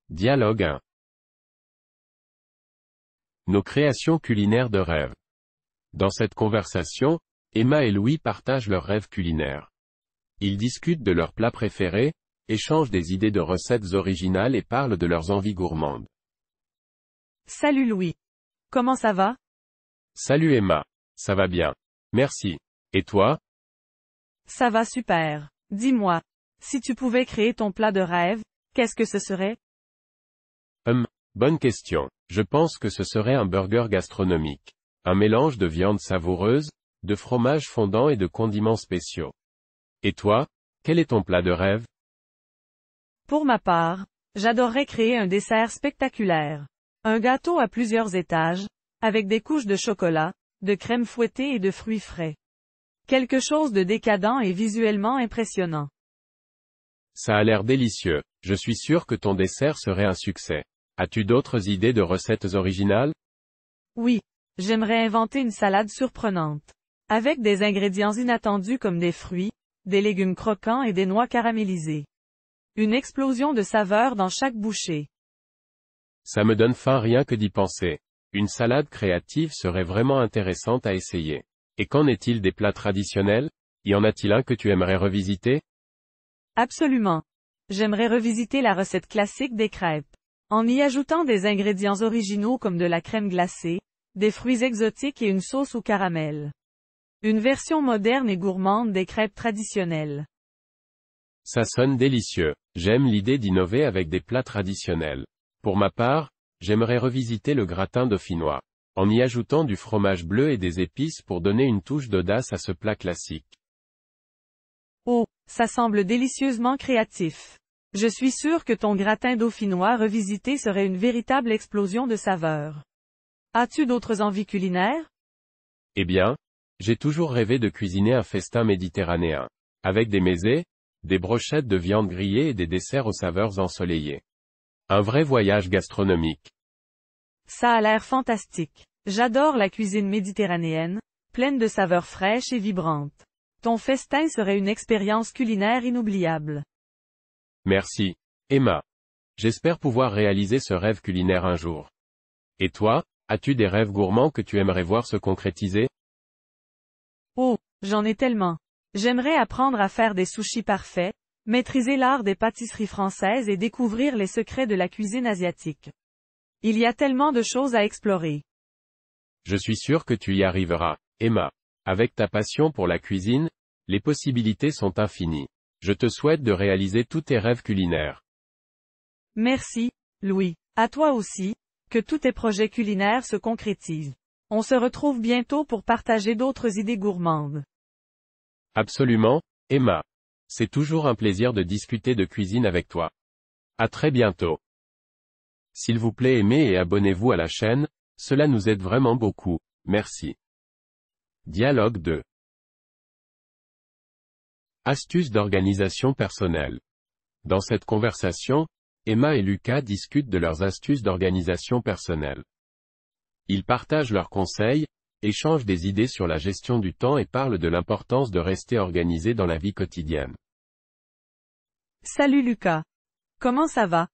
Dialogue 1. Nos créations culinaires de rêve. Dans cette conversation, Emma et Louis partagent leurs rêves culinaires. Ils discutent de leurs plats préférés, échangent des idées de recettes originales et parlent de leurs envies gourmandes. Salut Louis. Comment ça va? Salut Emma. Ça va bien. Merci. Et toi? Ça va super. Dis-moi, si tu pouvais créer ton plat de rêve, qu'est-ce que ce serait? Bonne question. Je pense que ce serait un burger gastronomique. Un mélange de viande savoureuse, de fromage fondant et de condiments spéciaux. Et toi, quel est ton plat de rêve? Pour ma part, j'adorerais créer un dessert spectaculaire. Un gâteau à plusieurs étages, avec des couches de chocolat, de crème fouettée et de fruits frais. Quelque chose de décadent et visuellement impressionnant. Ça a l'air délicieux. Je suis sûr que ton dessert serait un succès. As-tu d'autres idées de recettes originales? Oui, j'aimerais inventer une salade surprenante. Avec des ingrédients inattendus comme des fruits, des légumes croquants et des noix caramélisées. Une explosion de saveurs dans chaque bouchée. Ça me donne faim rien que d'y penser. Une salade créative serait vraiment intéressante à essayer. Et qu'en est-il des plats traditionnels? Y en a-t-il un que tu aimerais revisiter? Absolument. J'aimerais revisiter la recette classique des crêpes. En y ajoutant des ingrédients originaux comme de la crème glacée, des fruits exotiques et une sauce au caramel. Une version moderne et gourmande des crêpes traditionnelles. Ça sonne délicieux. J'aime l'idée d'innover avec des plats traditionnels. Pour ma part, j'aimerais revisiter le gratin dauphinois, en y ajoutant du fromage bleu et des épices pour donner une touche d'audace à ce plat classique. Oh, ça semble délicieusement créatif. Je suis sûr que ton gratin dauphinois revisité serait une véritable explosion de saveurs. As-tu d'autres envies culinaires? Eh bien, j'ai toujours rêvé de cuisiner un festin méditerranéen, avec des mezés, des brochettes de viande grillée et des desserts aux saveurs ensoleillées. Un vrai voyage gastronomique. Ça a l'air fantastique. J'adore la cuisine méditerranéenne, pleine de saveurs fraîches et vibrantes. Ton festin serait une expérience culinaire inoubliable. Merci, Emma. J'espère pouvoir réaliser ce rêve culinaire un jour. Et toi, as-tu des rêves gourmands que tu aimerais voir se concrétiser? Oh, j'en ai tellement. J'aimerais apprendre à faire des sushis parfaits, maîtriser l'art des pâtisseries françaises et découvrir les secrets de la cuisine asiatique. Il y a tellement de choses à explorer. Je suis sûr que tu y arriveras, Emma. Avec ta passion pour la cuisine, les possibilités sont infinies. Je te souhaite de réaliser tous tes rêves culinaires. Merci, Louis. À toi aussi, que tous tes projets culinaires se concrétisent. On se retrouve bientôt pour partager d'autres idées gourmandes. Absolument, Emma. C'est toujours un plaisir de discuter de cuisine avec toi. À très bientôt. S'il vous plaît, aimez et abonnez-vous à la chaîne, cela nous aide vraiment beaucoup, merci. Dialogue 2. Astuces d'organisation personnelle. Dans cette conversation, Emma et Lucas discutent de leurs astuces d'organisation personnelle. Ils partagent leurs conseils, échangent des idées sur la gestion du temps et parlent de l'importance de rester organisé dans la vie quotidienne. Salut Lucas. Comment ça va?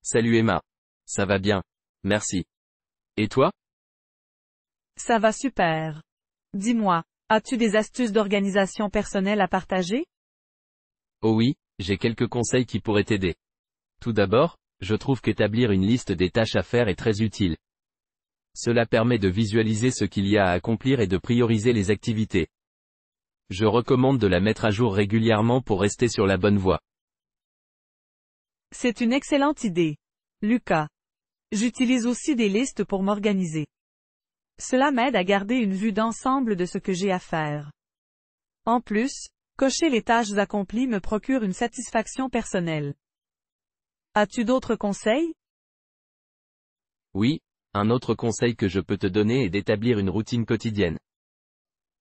Salut Emma. Ça va bien. Merci. Et toi? Ça va super. Dis-moi, as-tu des astuces d'organisation personnelle à partager? Oh oui, j'ai quelques conseils qui pourraient t'aider. Tout d'abord, je trouve qu'établir une liste des tâches à faire est très utile. Cela permet de visualiser ce qu'il y a à accomplir et de prioriser les activités. Je recommande de la mettre à jour régulièrement pour rester sur la bonne voie. C'est une excellente idée. Lucas. J'utilise aussi des listes pour m'organiser. Cela m'aide à garder une vue d'ensemble de ce que j'ai à faire. En plus, cocher les tâches accomplies me procure une satisfaction personnelle. As-tu d'autres conseils? Oui, un autre conseil que je peux te donner est d'établir une routine quotidienne.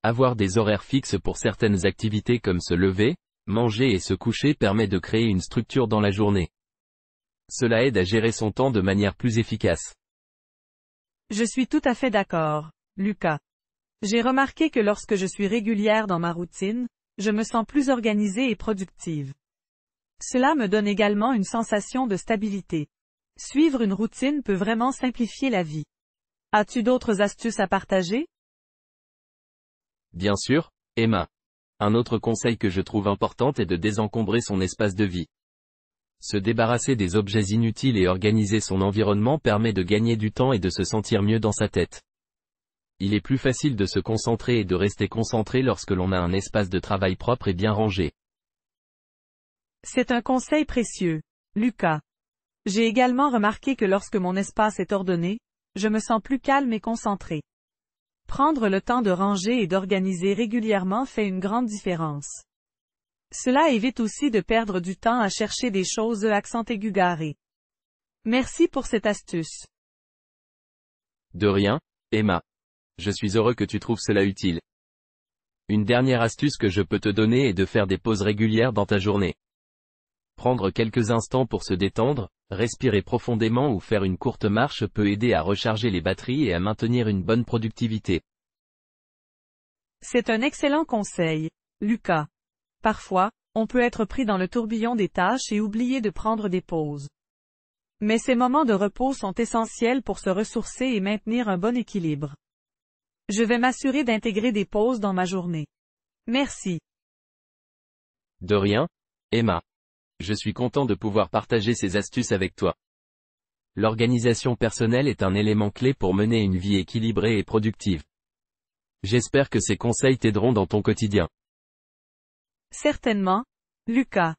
Avoir des horaires fixes pour certaines activités comme se lever, manger et se coucher permet de créer une structure dans la journée. Cela aide à gérer son temps de manière plus efficace. Je suis tout à fait d'accord, Lucas. J'ai remarqué que lorsque je suis régulière dans ma routine, je me sens plus organisée et productive. Cela me donne également une sensation de stabilité. Suivre une routine peut vraiment simplifier la vie. As-tu d'autres astuces à partager? Bien sûr, Emma. Un autre conseil que je trouve important est de désencombrer son espace de vie. Se débarrasser des objets inutiles et organiser son environnement permet de gagner du temps et de se sentir mieux dans sa tête. Il est plus facile de se concentrer et de rester concentré lorsque l'on a un espace de travail propre et bien rangé. C'est un conseil précieux, Lucas. J'ai également remarqué que lorsque mon espace est ordonné, je me sens plus calme et concentré. Prendre le temps de ranger et d'organiser régulièrement fait une grande différence. Cela évite aussi de perdre du temps à chercher des choses à accent aigu garé. Merci pour cette astuce. De rien, Emma. Je suis heureux que tu trouves cela utile. Une dernière astuce que je peux te donner est de faire des pauses régulières dans ta journée. Prendre quelques instants pour se détendre, respirer profondément ou faire une courte marche peut aider à recharger les batteries et à maintenir une bonne productivité. C'est un excellent conseil, Lucas. Parfois, on peut être pris dans le tourbillon des tâches et oublier de prendre des pauses. Mais ces moments de repos sont essentiels pour se ressourcer et maintenir un bon équilibre. Je vais m'assurer d'intégrer des pauses dans ma journée. Merci. De rien, Emma. Je suis content de pouvoir partager ces astuces avec toi. L'organisation personnelle est un élément clé pour mener une vie équilibrée et productive. J'espère que ces conseils t'aideront dans ton quotidien. Certainement, Lucas.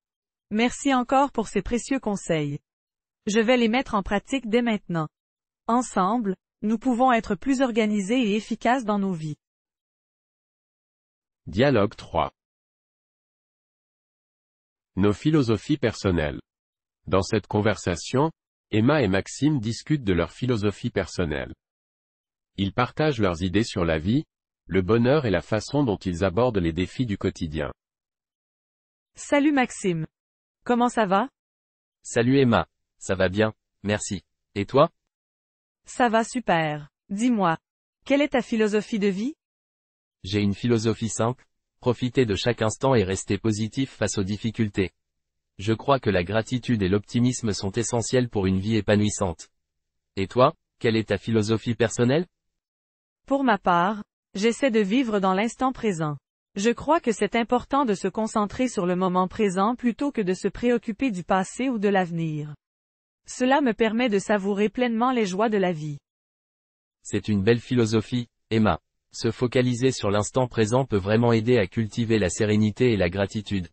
Merci encore pour ces précieux conseils. Je vais les mettre en pratique dès maintenant. Ensemble, nous pouvons être plus organisés et efficaces dans nos vies. Dialogue 3. Nos philosophies personnelles. Dans cette conversation, Emma et Maxime discutent de leur philosophie personnelle. Ils partagent leurs idées sur la vie, le bonheur et la façon dont ils abordent les défis du quotidien. Salut Maxime. Comment ça va? Salut Emma. Ça va bien, merci. Et toi? Ça va super. Dis-moi, quelle est ta philosophie de vie? J'ai une philosophie simple, profiter de chaque instant et rester positif face aux difficultés. Je crois que la gratitude et l'optimisme sont essentiels pour une vie épanouissante. Et toi, quelle est ta philosophie personnelle? Pour ma part, j'essaie de vivre dans l'instant présent. Je crois que c'est important de se concentrer sur le moment présent plutôt que de se préoccuper du passé ou de l'avenir. Cela me permet de savourer pleinement les joies de la vie. C'est une belle philosophie, Emma. Se focaliser sur l'instant présent peut vraiment aider à cultiver la sérénité et la gratitude.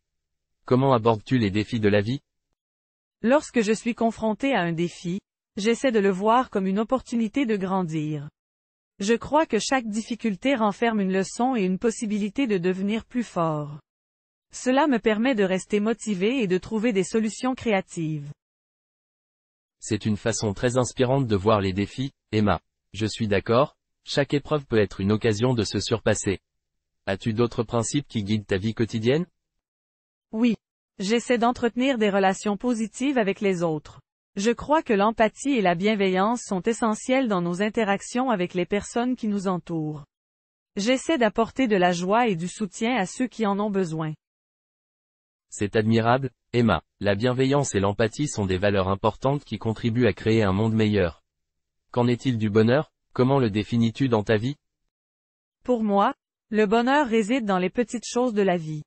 Comment abordes-tu les défis de la vie? Lorsque je suis confronté à un défi, j'essaie de le voir comme une opportunité de grandir. Je crois que chaque difficulté renferme une leçon et une possibilité de devenir plus fort. Cela me permet de rester motivé et de trouver des solutions créatives. C'est une façon très inspirante de voir les défis, Emma. Je suis d'accord, chaque épreuve peut être une occasion de se surpasser. As-tu d'autres principes qui guident ta vie quotidienne? Oui. J'essaie d'entretenir des relations positives avec les autres. Je crois que l'empathie et la bienveillance sont essentielles dans nos interactions avec les personnes qui nous entourent. J'essaie d'apporter de la joie et du soutien à ceux qui en ont besoin. C'est admirable, Emma. La bienveillance et l'empathie sont des valeurs importantes qui contribuent à créer un monde meilleur. Qu'en est-il du bonheur? Comment le définis-tu dans ta vie? Pour moi, le bonheur réside dans les petites choses de la vie.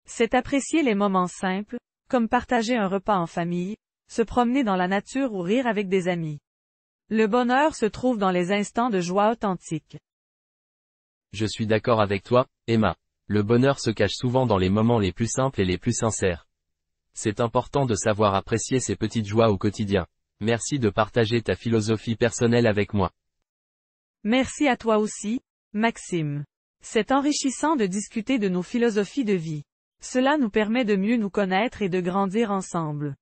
C'est apprécier les moments simples, comme partager un repas en famille, se promener dans la nature ou rire avec des amis. Le bonheur se trouve dans les instants de joie authentique. Je suis d'accord avec toi, Emma. Le bonheur se cache souvent dans les moments les plus simples et les plus sincères. C'est important de savoir apprécier ces petites joies au quotidien. Merci de partager ta philosophie personnelle avec moi. Merci à toi aussi, Maxime. C'est enrichissant de discuter de nos philosophies de vie. Cela nous permet de mieux nous connaître et de grandir ensemble.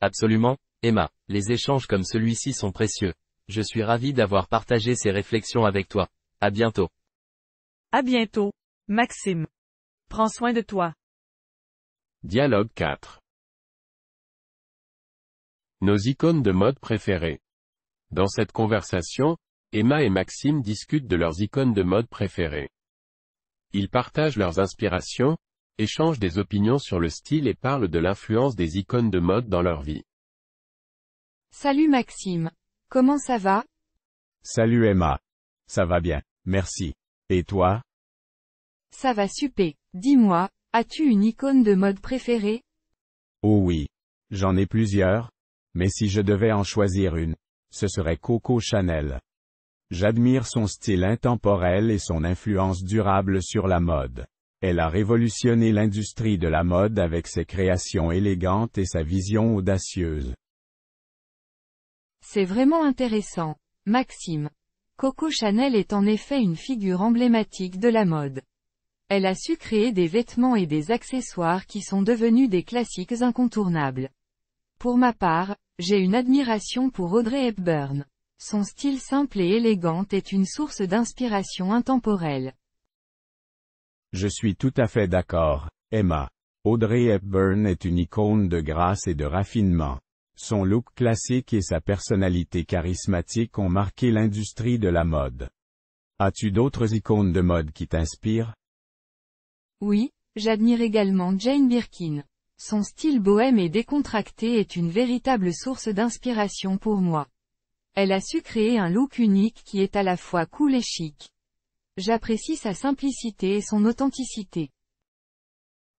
Absolument, Emma. Les échanges comme celui-ci sont précieux. Je suis ravi d'avoir partagé ces réflexions avec toi. À bientôt. À bientôt, Maxime. Prends soin de toi. Dialogue 4. Nos icônes de mode préférées. Dans cette conversation, Emma et Maxime discutent de leurs icônes de mode préférées. Ils partagent leurs inspirations, échangent des opinions sur le style et parlent de l'influence des icônes de mode dans leur vie. Salut Maxime. Comment ça va? Salut Emma. Ça va bien, merci. Et toi? Ça va super. Dis-moi, as-tu une icône de mode préférée? Oh oui. J'en ai plusieurs. Mais si je devais en choisir une, ce serait Coco Chanel. J'admire son style intemporel et son influence durable sur la mode. Elle a révolutionné l'industrie de la mode avec ses créations élégantes et sa vision audacieuse. C'est vraiment intéressant, Maxime. Coco Chanel est en effet une figure emblématique de la mode. Elle a su créer des vêtements et des accessoires qui sont devenus des classiques incontournables. Pour ma part, j'ai une admiration pour Audrey Hepburn. Son style simple et élégant est une source d'inspiration intemporelle. Je suis tout à fait d'accord, Emma. Audrey Hepburn est une icône de grâce et de raffinement. Son look classique et sa personnalité charismatique ont marqué l'industrie de la mode. As-tu d'autres icônes de mode qui t'inspirent? Oui, j'admire également Jane Birkin. Son style bohème et décontracté est une véritable source d'inspiration pour moi. Elle a su créer un look unique qui est à la fois cool et chic. J'apprécie sa simplicité et son authenticité.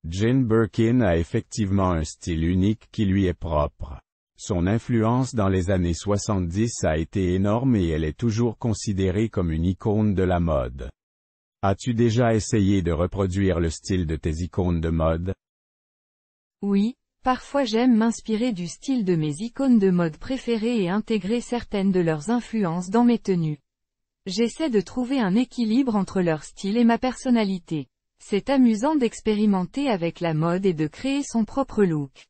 Jane Birkin a effectivement un style unique qui lui est propre. Son influence dans les années 70 a été énorme et elle est toujours considérée comme une icône de la mode. As-tu déjà essayé de reproduire le style de tes icônes de mode? Oui, parfois j'aime m'inspirer du style de mes icônes de mode préférées et intégrer certaines de leurs influences dans mes tenues. J'essaie de trouver un équilibre entre leur style et ma personnalité. C'est amusant d'expérimenter avec la mode et de créer son propre look.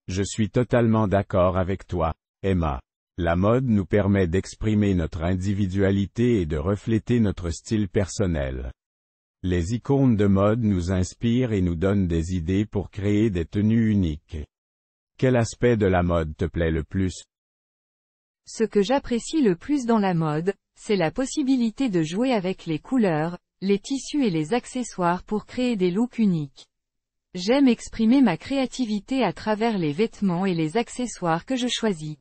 Je suis totalement d'accord avec toi, Emma. La mode nous permet d'exprimer notre individualité et de refléter notre style personnel. Les icônes de mode nous inspirent et nous donnent des idées pour créer des tenues uniques. Quel aspect de la mode te plaît le plus? Ce que j'apprécie le plus dans la mode, c'est la possibilité de jouer avec les couleurs, les tissus et les accessoires pour créer des looks uniques. J'aime exprimer ma créativité à travers les vêtements et les accessoires que je choisis.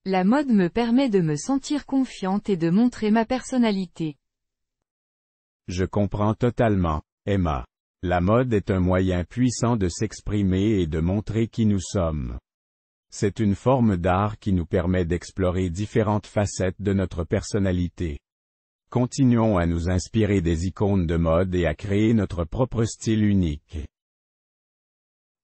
La mode me permet de me sentir confiante et de montrer ma personnalité. Je comprends totalement, Emma. La mode est un moyen puissant de s'exprimer et de montrer qui nous sommes. C'est une forme d'art qui nous permet d'explorer différentes facettes de notre personnalité. Continuons à nous inspirer des icônes de mode et à créer notre propre style unique.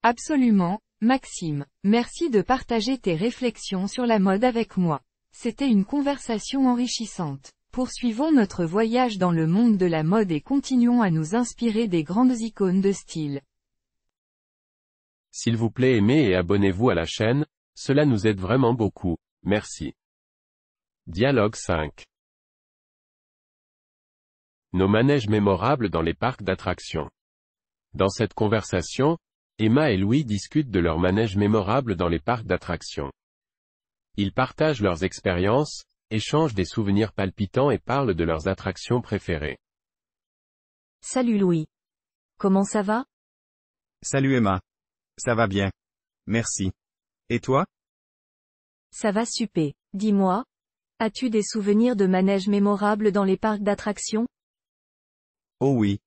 Absolument, Maxime. Merci de partager tes réflexions sur la mode avec moi. C'était une conversation enrichissante. Poursuivons notre voyage dans le monde de la mode et continuons à nous inspirer des grandes icônes de style. S'il vous plaît aimez et abonnez-vous à la chaîne, cela nous aide vraiment beaucoup, merci. Dialogue 5. Nos manèges mémorables dans les parcs d'attractions. Dans cette conversation, Emma et Louis discutent de leurs manèges mémorables dans les parcs d'attractions. Ils partagent leurs expériences, échangent des souvenirs palpitants et parlent de leurs attractions préférées. Salut Louis. Comment ça va? Salut Emma. Ça va bien. Merci. Et toi? Ça va super. Dis-moi, as-tu des souvenirs de manèges mémorables dans les parcs d'attractions? Oh oui.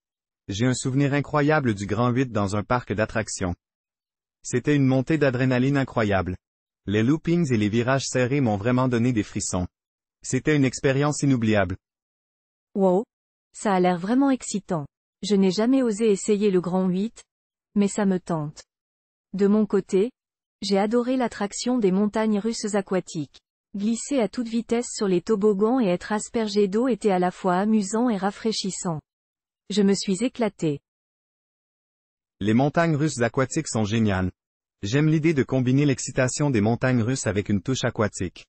J'ai un souvenir incroyable du Grand 8 dans un parc d'attractions. C'était une montée d'adrénaline incroyable. Les loopings et les virages serrés m'ont vraiment donné des frissons. C'était une expérience inoubliable. Wow. Ça a l'air vraiment excitant. Je n'ai jamais osé essayer le Grand 8, mais ça me tente. De mon côté, j'ai adoré l'attraction des montagnes russes aquatiques. Glisser à toute vitesse sur les toboggans et être aspergé d'eau était à la fois amusant et rafraîchissant. Je me suis éclaté. Les montagnes russes aquatiques sont géniales. J'aime l'idée de combiner l'excitation des montagnes russes avec une touche aquatique.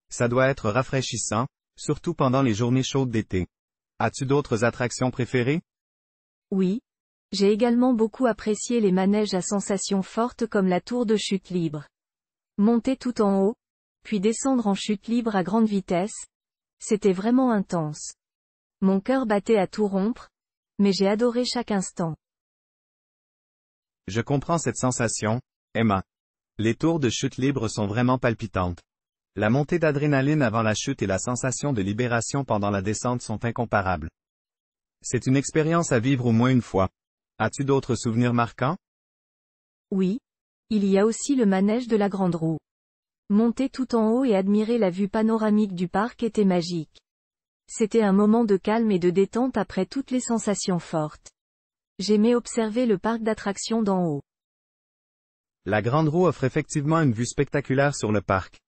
Ça doit être rafraîchissant, surtout pendant les journées chaudes d'été. As-tu d'autres attractions préférées? Oui. J'ai également beaucoup apprécié les manèges à sensations fortes comme la tour de chute libre. Monter tout en haut, puis descendre en chute libre à grande vitesse, c'était vraiment intense. Mon cœur battait à tout rompre, mais j'ai adoré chaque instant. Je comprends cette sensation, Emma. Les tours de chute libre sont vraiment palpitantes. La montée d'adrénaline avant la chute et la sensation de libération pendant la descente sont incomparables. C'est une expérience à vivre au moins une fois. As-tu d'autres souvenirs marquants? Oui. Il y a aussi le manège de la Grande Roue. Monter tout en haut et admirer la vue panoramique du parc était magique. C'était un moment de calme et de détente après toutes les sensations fortes. J'aimais observer le parc d'attractions d'en haut. La Grande Roue offre effectivement une vue spectaculaire sur le parc.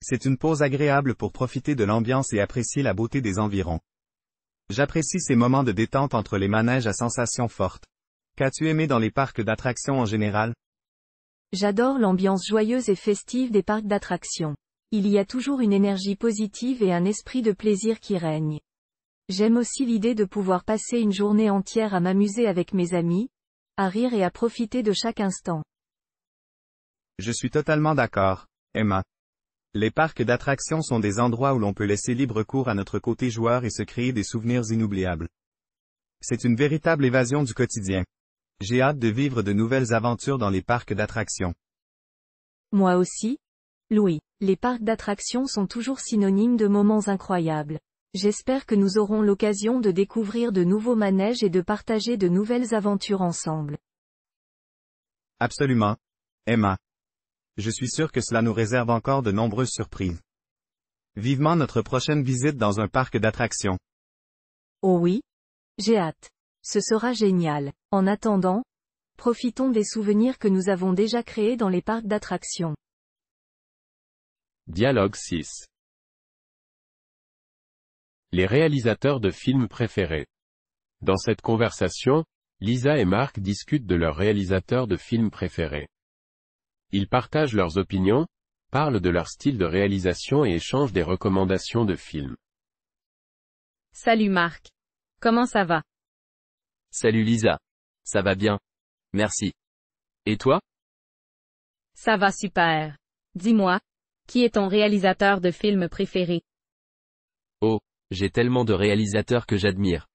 C'est une pause agréable pour profiter de l'ambiance et apprécier la beauté des environs. J'apprécie ces moments de détente entre les manèges à sensations fortes. Qu'as-tu aimé dans les parcs d'attractions en général? J'adore l'ambiance joyeuse et festive des parcs d'attractions. Il y a toujours une énergie positive et un esprit de plaisir qui règne. J'aime aussi l'idée de pouvoir passer une journée entière à m'amuser avec mes amis, à rire et à profiter de chaque instant. Je suis totalement d'accord, Emma. Les parcs d'attractions sont des endroits où l'on peut laisser libre cours à notre côté joueur et se créer des souvenirs inoubliables. C'est une véritable évasion du quotidien. J'ai hâte de vivre de nouvelles aventures dans les parcs d'attractions. Moi aussi, Louis. Les parcs d'attractions sont toujours synonymes de moments incroyables. J'espère que nous aurons l'occasion de découvrir de nouveaux manèges et de partager de nouvelles aventures ensemble. Absolument, Emma. Je suis sûr que cela nous réserve encore de nombreuses surprises. Vivement notre prochaine visite dans un parc d'attractions. Oh oui? J'ai hâte. Ce sera génial. En attendant, profitons des souvenirs que nous avons déjà créés dans les parcs d'attractions. Dialogue 6. Les réalisateurs de films préférés. Dans cette conversation, Lisa et Mark discutent de leurs réalisateurs de films préférés. Ils partagent leurs opinions, parlent de leur style de réalisation et échangent des recommandations de films. Salut Marc. Comment ça va? Salut Lisa. Ça va bien. Merci. Et toi? Ça va super. Dis-moi, qui est ton réalisateur de films préféré? Oh, j'ai tellement de réalisateurs que j'admire.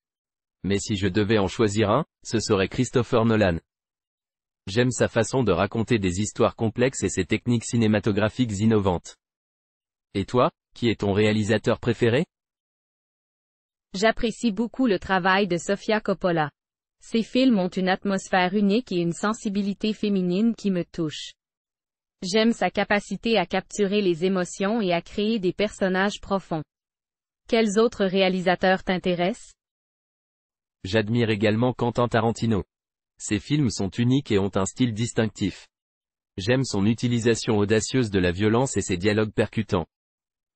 Mais si je devais en choisir un, ce serait Christopher Nolan. J'aime sa façon de raconter des histoires complexes et ses techniques cinématographiques innovantes. Et toi, qui est ton réalisateur préféré? J'apprécie beaucoup le travail de Sofia Coppola. Ses films ont une atmosphère unique et une sensibilité féminine qui me touche. J'aime sa capacité à capturer les émotions et à créer des personnages profonds. Quels autres réalisateurs t'intéressent? J'admire également Quentin Tarantino. Ses films sont uniques et ont un style distinctif. J'aime son utilisation audacieuse de la violence et ses dialogues percutants.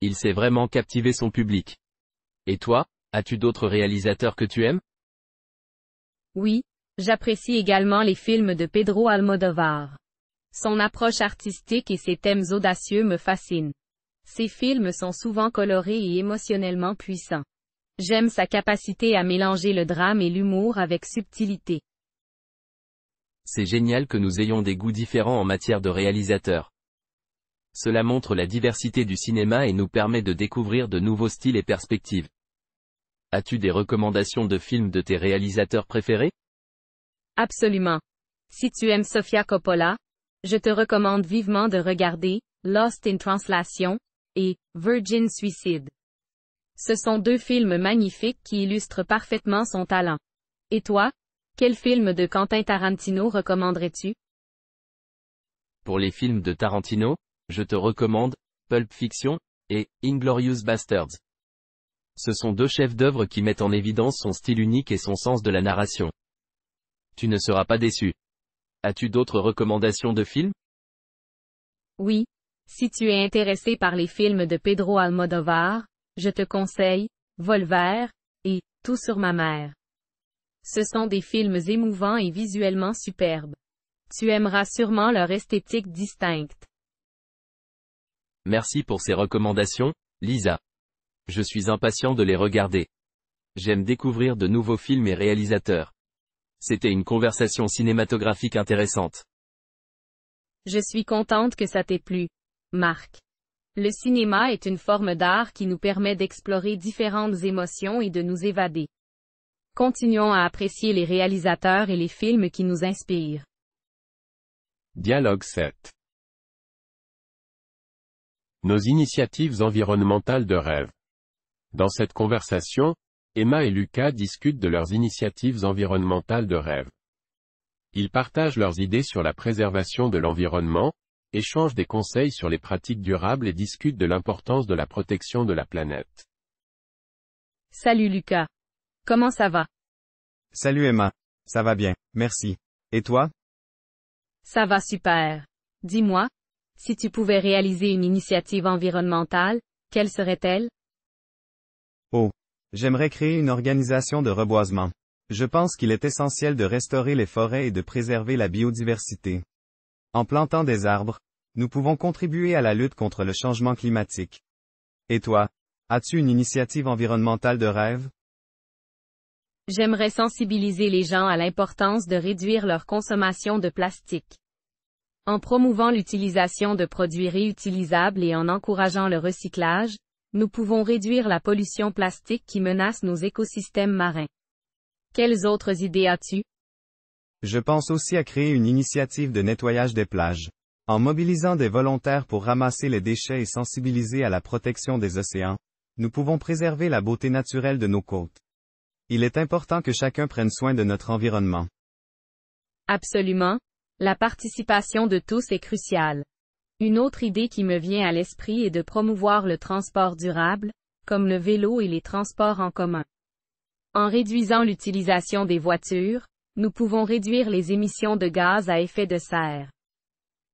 Il sait vraiment captiver son public. Et toi, as-tu d'autres réalisateurs que tu aimes? Oui, j'apprécie également les films de Pedro Almodóvar. Son approche artistique et ses thèmes audacieux me fascinent. Ses films sont souvent colorés et émotionnellement puissants. J'aime sa capacité à mélanger le drame et l'humour avec subtilité. C'est génial que nous ayons des goûts différents en matière de réalisateurs. Cela montre la diversité du cinéma et nous permet de découvrir de nouveaux styles et perspectives. As-tu des recommandations de films de tes réalisateurs préférés? Absolument. Si tu aimes Sofia Coppola, je te recommande vivement de regarder Lost in Translation et Virgin Suicide. Ce sont deux films magnifiques qui illustrent parfaitement son talent. Et toi, quel film de Quentin Tarantino recommanderais-tu? Pour les films de Tarantino, je te recommande Pulp Fiction et Inglourious Basterds. Ce sont deux chefs-d'œuvre qui mettent en évidence son style unique et son sens de la narration. Tu ne seras pas déçu. As-tu d'autres recommandations de films? Oui. Si tu es intéressé par les films de Pedro Almodóvar, je te conseille Volver et Tout sur ma mère. Ce sont des films émouvants et visuellement superbes. Tu aimeras sûrement leur esthétique distincte. Merci pour ces recommandations, Lisa. Je suis impatient de les regarder. J'aime découvrir de nouveaux films et réalisateurs. C'était une conversation cinématographique intéressante. Je suis contente que ça t'ait plu, Marc. Le cinéma est une forme d'art qui nous permet d'explorer différentes émotions et de nous évader. Continuons à apprécier les réalisateurs et les films qui nous inspirent. Dialogue 7. Nos initiatives environnementales de rêve. Dans cette conversation, Emma et Lucas discutent de leurs initiatives environnementales de rêve. Ils partagent leurs idées sur la préservation de l'environnement, échangent des conseils sur les pratiques durables et discutent de l'importance de la protection de la planète. Salut Lucas. Comment ça va? Salut Emma. Ça va bien, merci. Et toi? Ça va super. Dis-moi, si tu pouvais réaliser une initiative environnementale, quelle serait-elle? Oh. J'aimerais créer une organisation de reboisement. Je pense qu'il est essentiel de restaurer les forêts et de préserver la biodiversité. En plantant des arbres, nous pouvons contribuer à la lutte contre le changement climatique. Et toi? As-tu une initiative environnementale de rêve? J'aimerais sensibiliser les gens à l'importance de réduire leur consommation de plastique. En promouvant l'utilisation de produits réutilisables et en encourageant le recyclage, nous pouvons réduire la pollution plastique qui menace nos écosystèmes marins. Quelles autres idées as-tu? Je pense aussi à créer une initiative de nettoyage des plages. En mobilisant des volontaires pour ramasser les déchets et sensibiliser à la protection des océans, nous pouvons préserver la beauté naturelle de nos côtes. Il est important que chacun prenne soin de notre environnement. Absolument. La participation de tous est cruciale. Une autre idée qui me vient à l'esprit est de promouvoir le transport durable, comme le vélo et les transports en commun. En réduisant l'utilisation des voitures, nous pouvons réduire les émissions de gaz à effet de serre.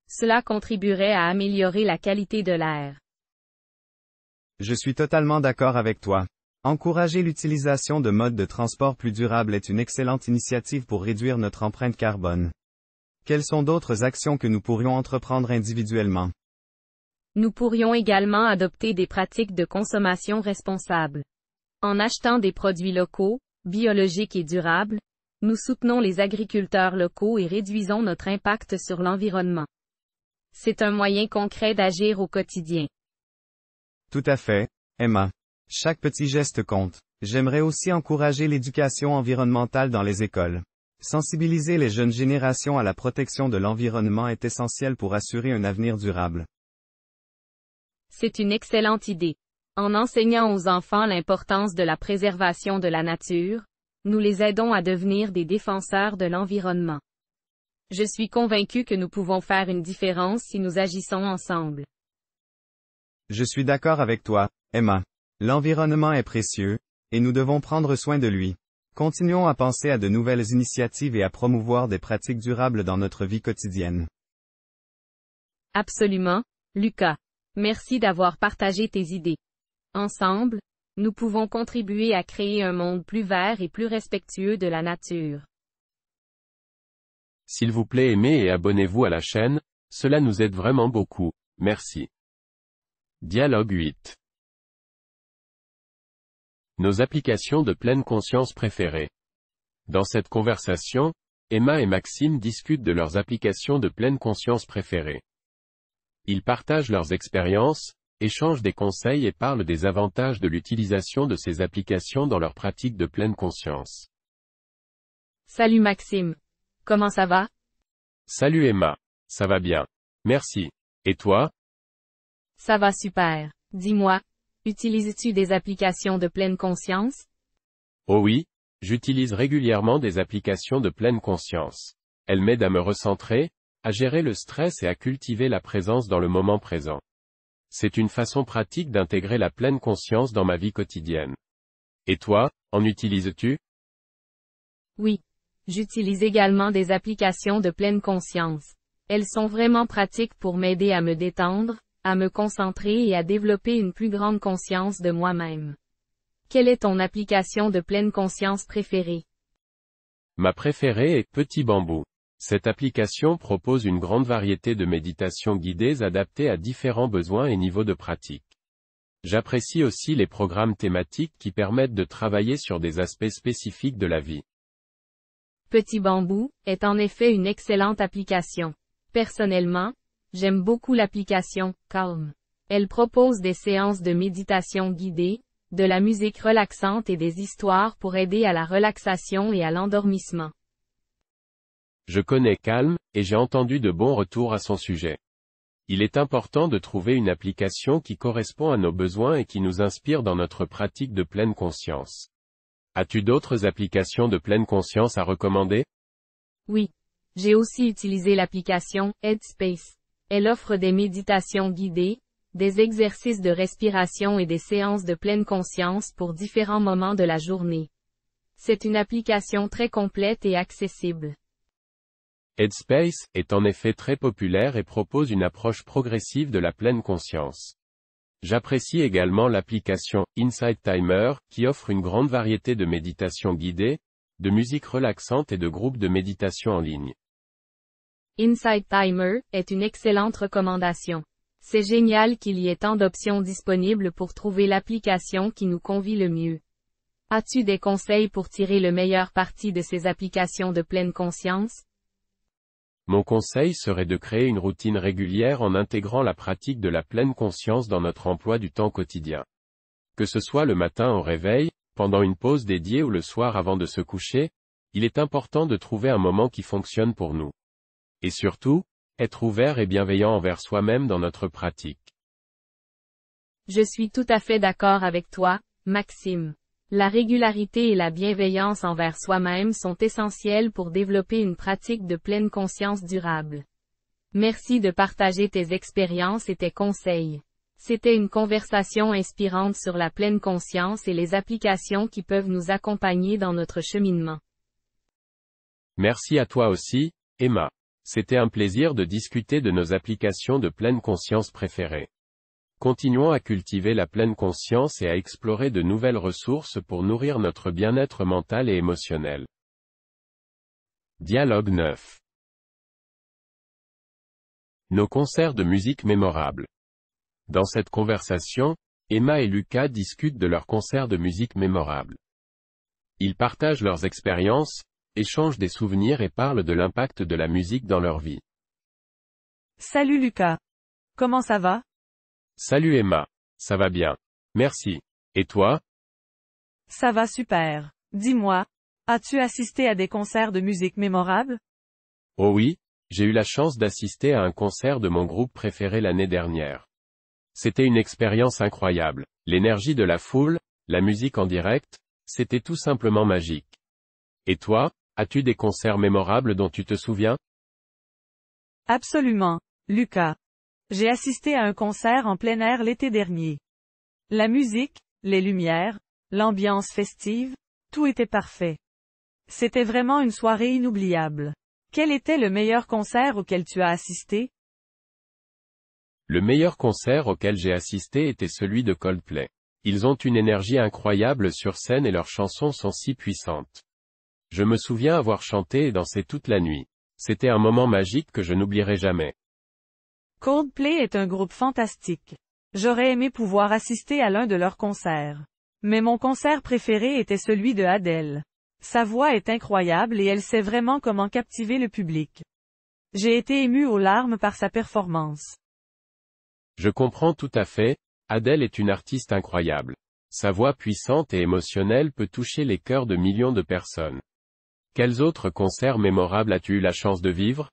Cela contribuerait à améliorer la qualité de l'air. Je suis totalement d'accord avec toi. Encourager l'utilisation de modes de transport plus durables est une excellente initiative pour réduire notre empreinte carbone. Quelles sont d'autres actions que nous pourrions entreprendre individuellement? Nous pourrions également adopter des pratiques de consommation responsables. En achetant des produits locaux, biologiques et durables, nous soutenons les agriculteurs locaux et réduisons notre impact sur l'environnement. C'est un moyen concret d'agir au quotidien. Tout à fait, Emma. Chaque petit geste compte. J'aimerais aussi encourager l'éducation environnementale dans les écoles. Sensibiliser les jeunes générations à la protection de l'environnement est essentiel pour assurer un avenir durable. C'est une excellente idée. En enseignant aux enfants l'importance de la préservation de la nature, nous les aidons à devenir des défenseurs de l'environnement. Je suis convaincu que nous pouvons faire une différence si nous agissons ensemble. Je suis d'accord avec toi, Emma. L'environnement est précieux, et nous devons prendre soin de lui. Continuons à penser à de nouvelles initiatives et à promouvoir des pratiques durables dans notre vie quotidienne. Absolument, Lucas. Merci d'avoir partagé tes idées. Ensemble, nous pouvons contribuer à créer un monde plus vert et plus respectueux de la nature. S'il vous plaît, aimez et abonnez-vous à la chaîne, cela nous aide vraiment beaucoup. Merci. Dialogue 8. Nos applications de pleine conscience préférées. Dans cette conversation, Emma et Maxime discutent de leurs applications de pleine conscience préférées. Ils partagent leurs expériences, échangent des conseils et parlent des avantages de l'utilisation de ces applications dans leur pratique de pleine conscience. Salut Maxime. Comment ça va? Salut Emma. Ça va bien. Merci. Et toi? Ça va super. Dis-moi, utilises-tu des applications de pleine conscience? Oh oui, j'utilise régulièrement des applications de pleine conscience. Elles m'aident à me recentrer, à gérer le stress et à cultiver la présence dans le moment présent. C'est une façon pratique d'intégrer la pleine conscience dans ma vie quotidienne. Et toi, en utilises-tu? Oui. J'utilise également des applications de pleine conscience. Elles sont vraiment pratiques pour m'aider à me détendre, à me concentrer et à développer une plus grande conscience de moi-même. Quelle est ton application de pleine conscience préférée? Ma préférée est Petit Bambou. Cette application propose une grande variété de méditations guidées adaptées à différents besoins et niveaux de pratique. J'apprécie aussi les programmes thématiques qui permettent de travailler sur des aspects spécifiques de la vie. Petit Bambou est en effet une excellente application. Personnellement, j'aime beaucoup l'application Calm. Elle propose des séances de méditation guidée, de la musique relaxante et des histoires pour aider à la relaxation et à l'endormissement. Je connais Calm, et j'ai entendu de bons retours à son sujet. Il est important de trouver une application qui correspond à nos besoins et qui nous inspire dans notre pratique de pleine conscience. As-tu d'autres applications de pleine conscience à recommander? Oui. J'ai aussi utilisé l'application Headspace. Elle offre des méditations guidées, des exercices de respiration et des séances de pleine conscience pour différents moments de la journée. C'est une application très complète et accessible. Headspace est en effet très populaire et propose une approche progressive de la pleine conscience. J'apprécie également l'application Insight Timer, qui offre une grande variété de méditations guidées, de musique relaxante et de groupes de méditation en ligne. Insight Timer est une excellente recommandation. C'est génial qu'il y ait tant d'options disponibles pour trouver l'application qui nous convient le mieux. As-tu des conseils pour tirer le meilleur parti de ces applications de pleine conscience? Mon conseil serait de créer une routine régulière en intégrant la pratique de la pleine conscience dans notre emploi du temps quotidien. Que ce soit le matin au réveil, pendant une pause dédiée ou le soir avant de se coucher, il est important de trouver un moment qui fonctionne pour nous. Et surtout, être ouvert et bienveillant envers soi-même dans notre pratique. Je suis tout à fait d'accord avec toi, Maxime. La régularité et la bienveillance envers soi-même sont essentielles pour développer une pratique de pleine conscience durable. Merci de partager tes expériences et tes conseils. C'était une conversation inspirante sur la pleine conscience et les applications qui peuvent nous accompagner dans notre cheminement. Merci à toi aussi, Emma. C'était un plaisir de discuter de nos applications de pleine conscience préférées. Continuons à cultiver la pleine conscience et à explorer de nouvelles ressources pour nourrir notre bien-être mental et émotionnel. Dialogue 9. Nos concerts de musique mémorables. Dans cette conversation, Emma et Lucas discutent de leurs concerts de musique mémorables. Ils partagent leurs expériences, échangent des souvenirs et parlent de l'impact de la musique dans leur vie. Salut Lucas. Comment ça va? Salut Emma. Ça va bien. Merci. Et toi? Ça va super. Dis-moi, as-tu assisté à des concerts de musique mémorables? Oh oui, j'ai eu la chance d'assister à un concert de mon groupe préféré l'année dernière. C'était une expérience incroyable. L'énergie de la foule, la musique en direct, c'était tout simplement magique. Et toi, as-tu des concerts mémorables dont tu te souviens? Absolument, Lucas. J'ai assisté à un concert en plein air l'été dernier. La musique, les lumières, l'ambiance festive, tout était parfait. C'était vraiment une soirée inoubliable. Quel était le meilleur concert auquel tu as assisté? Le meilleur concert auquel j'ai assisté était celui de Coldplay. Ils ont une énergie incroyable sur scène et leurs chansons sont si puissantes. Je me souviens avoir chanté et dansé toute la nuit. C'était un moment magique que je n'oublierai jamais. Coldplay est un groupe fantastique. J'aurais aimé pouvoir assister à l'un de leurs concerts. Mais mon concert préféré était celui de Adele. Sa voix est incroyable et elle sait vraiment comment captiver le public. J'ai été ému aux larmes par sa performance. Je comprends tout à fait, Adele est une artiste incroyable. Sa voix puissante et émotionnelle peut toucher les cœurs de millions de personnes. Quels autres concerts mémorables as-tu eu la chance de vivre?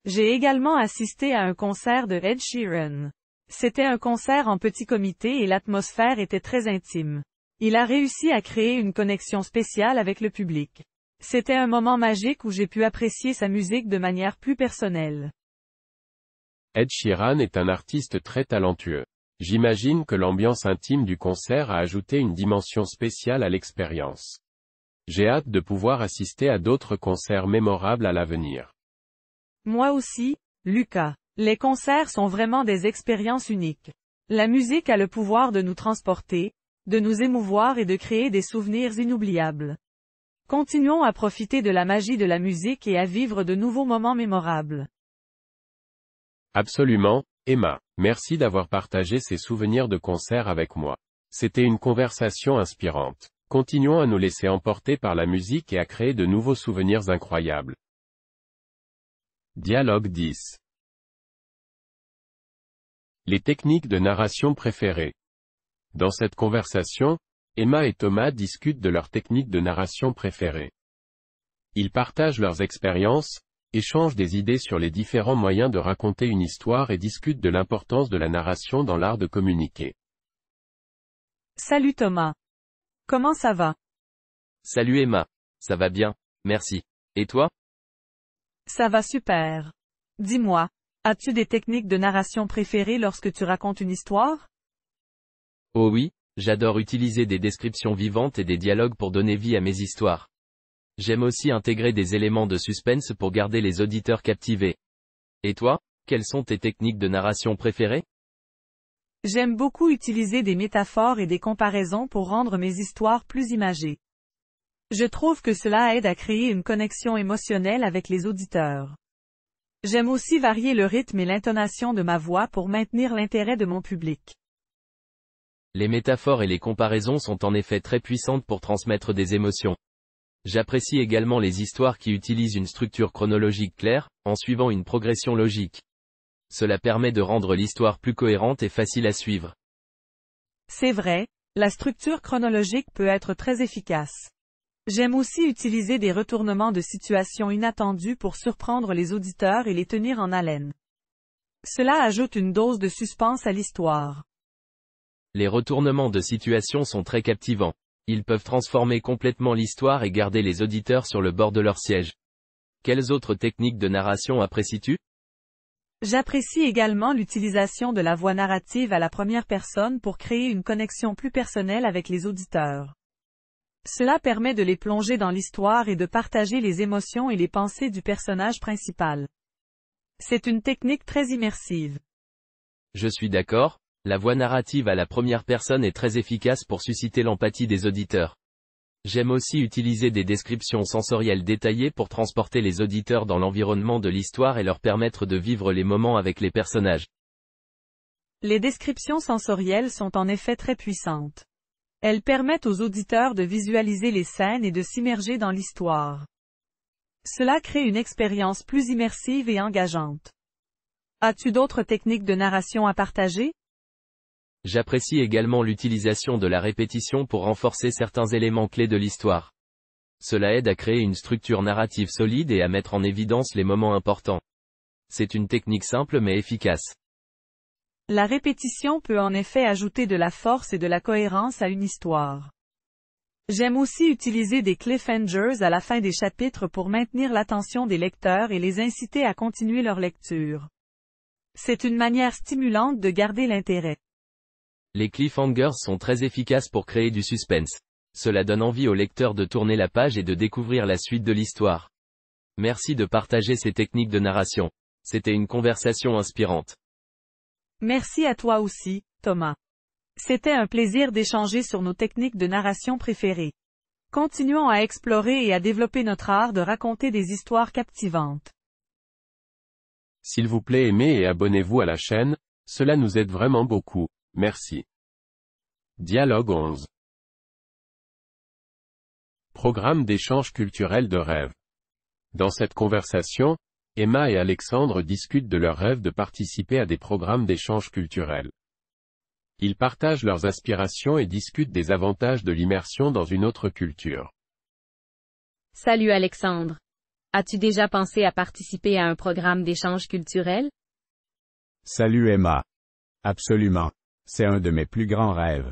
J'ai également assisté à un concert de Ed Sheeran. C'était un concert en petit comité et l'atmosphère était très intime. Il a réussi à créer une connexion spéciale avec le public. C'était un moment magique où j'ai pu apprécier sa musique de manière plus personnelle. Ed Sheeran est un artiste très talentueux. J'imagine que l'ambiance intime du concert a ajouté une dimension spéciale à l'expérience. J'ai hâte de pouvoir assister à d'autres concerts mémorables à l'avenir. Moi aussi, Lucas. Les concerts sont vraiment des expériences uniques. La musique a le pouvoir de nous transporter, de nous émouvoir et de créer des souvenirs inoubliables. Continuons à profiter de la magie de la musique et à vivre de nouveaux moments mémorables. Absolument, Emma. Merci d'avoir partagé ces souvenirs de concert avec moi. C'était une conversation inspirante. Continuons à nous laisser emporter par la musique et à créer de nouveaux souvenirs incroyables. Dialogue 10. Les techniques de narration préférées. Dans cette conversation, Emma et Thomas discutent de leurs techniques de narration préférées. Ils partagent leurs expériences, échangent des idées sur les différents moyens de raconter une histoire et discutent de l'importance de la narration dans l'art de communiquer. Salut Thomas. Comment ça va? Salut Emma. Ça va bien, merci. Et toi? Ça va super. Dis-moi, as-tu des techniques de narration préférées lorsque tu racontes une histoire? Oh oui, j'adore utiliser des descriptions vivantes et des dialogues pour donner vie à mes histoires. J'aime aussi intégrer des éléments de suspense pour garder les auditeurs captivés. Et toi, quelles sont tes techniques de narration préférées? J'aime beaucoup utiliser des métaphores et des comparaisons pour rendre mes histoires plus imagées. Je trouve que cela aide à créer une connexion émotionnelle avec les auditeurs. J'aime aussi varier le rythme et l'intonation de ma voix pour maintenir l'intérêt de mon public. Les métaphores et les comparaisons sont en effet très puissantes pour transmettre des émotions. J'apprécie également les histoires qui utilisent une structure chronologique claire, en suivant une progression logique. Cela permet de rendre l'histoire plus cohérente et facile à suivre. C'est vrai, la structure chronologique peut être très efficace. J'aime aussi utiliser des retournements de situation inattendus pour surprendre les auditeurs et les tenir en haleine. Cela ajoute une dose de suspense à l'histoire. Les retournements de situation sont très captivants. Ils peuvent transformer complètement l'histoire et garder les auditeurs sur le bord de leur siège. Quelles autres techniques de narration apprécies-tu? J'apprécie également l'utilisation de la voix narrative à la première personne pour créer une connexion plus personnelle avec les auditeurs. Cela permet de les plonger dans l'histoire et de partager les émotions et les pensées du personnage principal. C'est une technique très immersive. Je suis d'accord, la voix narrative à la première personne est très efficace pour susciter l'empathie des auditeurs. J'aime aussi utiliser des descriptions sensorielles détaillées pour transporter les auditeurs dans l'environnement de l'histoire et leur permettre de vivre les moments avec les personnages. Les descriptions sensorielles sont en effet très puissantes. Elles permettent aux auditeurs de visualiser les scènes et de s'immerger dans l'histoire. Cela crée une expérience plus immersive et engageante. As-tu d'autres techniques de narration à partager? J'apprécie également l'utilisation de la répétition pour renforcer certains éléments clés de l'histoire. Cela aide à créer une structure narrative solide et à mettre en évidence les moments importants. C'est une technique simple mais efficace. La répétition peut en effet ajouter de la force et de la cohérence à une histoire. J'aime aussi utiliser des cliffhangers à la fin des chapitres pour maintenir l'attention des lecteurs et les inciter à continuer leur lecture. C'est une manière stimulante de garder l'intérêt. Les cliffhangers sont très efficaces pour créer du suspense. Cela donne envie aux lecteurs de tourner la page et de découvrir la suite de l'histoire. Merci de partager ces techniques de narration. C'était une conversation inspirante. Merci à toi aussi, Thomas. C'était un plaisir d'échanger sur nos techniques de narration préférées. Continuons à explorer et à développer notre art de raconter des histoires captivantes. S'il vous plaît, aimez et abonnez-vous à la chaîne, cela nous aide vraiment beaucoup. Merci. Dialogue 11. Programme d'échange culturel de rêve. Dans cette conversation, Emma et Alexandre discutent de leur rêve de participer à des programmes d'échange culturel. Ils partagent leurs aspirations et discutent des avantages de l'immersion dans une autre culture. Salut Alexandre. As-tu déjà pensé à participer à un programme d'échange culturel? Salut Emma. Absolument. C'est un de mes plus grands rêves.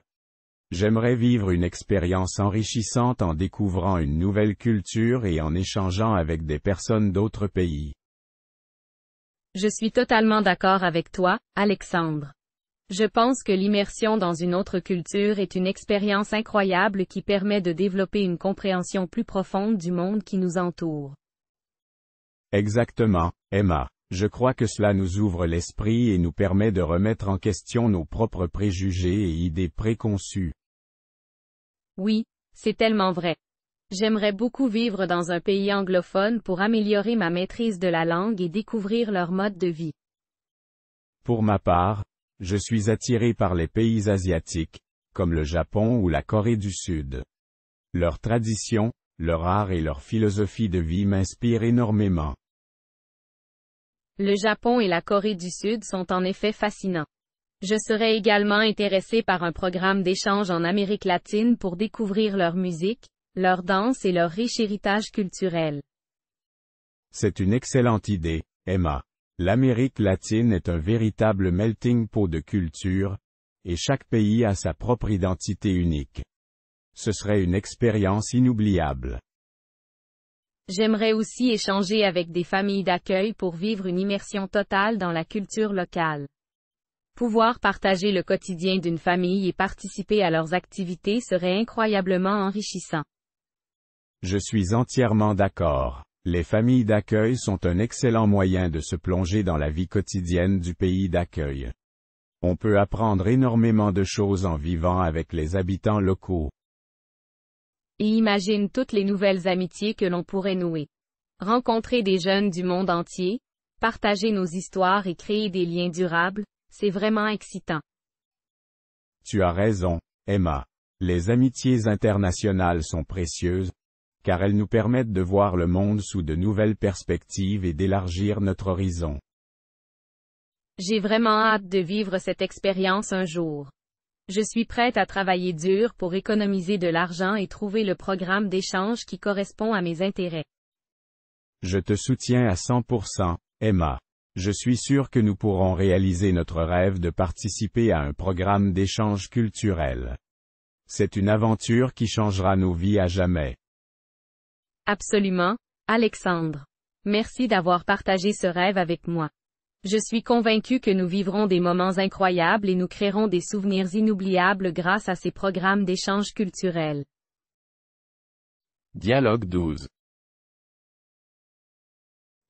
J'aimerais vivre une expérience enrichissante en découvrant une nouvelle culture et en échangeant avec des personnes d'autres pays. Je suis totalement d'accord avec toi, Alexandre. Je pense que l'immersion dans une autre culture est une expérience incroyable qui permet de développer une compréhension plus profonde du monde qui nous entoure. Exactement, Emma. Je crois que cela nous ouvre l'esprit et nous permet de remettre en question nos propres préjugés et idées préconçues. Oui, c'est tellement vrai. J'aimerais beaucoup vivre dans un pays anglophone pour améliorer ma maîtrise de la langue et découvrir leur mode de vie. Pour ma part, je suis attiré par les pays asiatiques, comme le Japon ou la Corée du Sud. Leurs traditions, leur art et leur philosophie de vie m'inspirent énormément. Le Japon et la Corée du Sud sont en effet fascinants. Je serais également intéressé par un programme d'échange en Amérique latine pour découvrir leur musique, leur danse et leur riche héritage culturel. C'est une excellente idée, Emma. L'Amérique latine est un véritable melting pot de cultures, et chaque pays a sa propre identité unique. Ce serait une expérience inoubliable. J'aimerais aussi échanger avec des familles d'accueil pour vivre une immersion totale dans la culture locale. Pouvoir partager le quotidien d'une famille et participer à leurs activités serait incroyablement enrichissant. Je suis entièrement d'accord. Les familles d'accueil sont un excellent moyen de se plonger dans la vie quotidienne du pays d'accueil. On peut apprendre énormément de choses en vivant avec les habitants locaux. Et imagine toutes les nouvelles amitiés que l'on pourrait nouer. Rencontrer des jeunes du monde entier, partager nos histoires et créer des liens durables, c'est vraiment excitant. Tu as raison, Emma. Les amitiés internationales sont précieuses, car elles nous permettent de voir le monde sous de nouvelles perspectives et d'élargir notre horizon. J'ai vraiment hâte de vivre cette expérience un jour. Je suis prête à travailler dur pour économiser de l'argent et trouver le programme d'échange qui correspond à mes intérêts. Je te soutiens à 100%, Emma. Je suis sûr que nous pourrons réaliser notre rêve de participer à un programme d'échange culturel. C'est une aventure qui changera nos vies à jamais. Absolument, Alexandre. Merci d'avoir partagé ce rêve avec moi. Je suis convaincu que nous vivrons des moments incroyables et nous créerons des souvenirs inoubliables grâce à ces programmes d'échange culturel. Dialogue 12.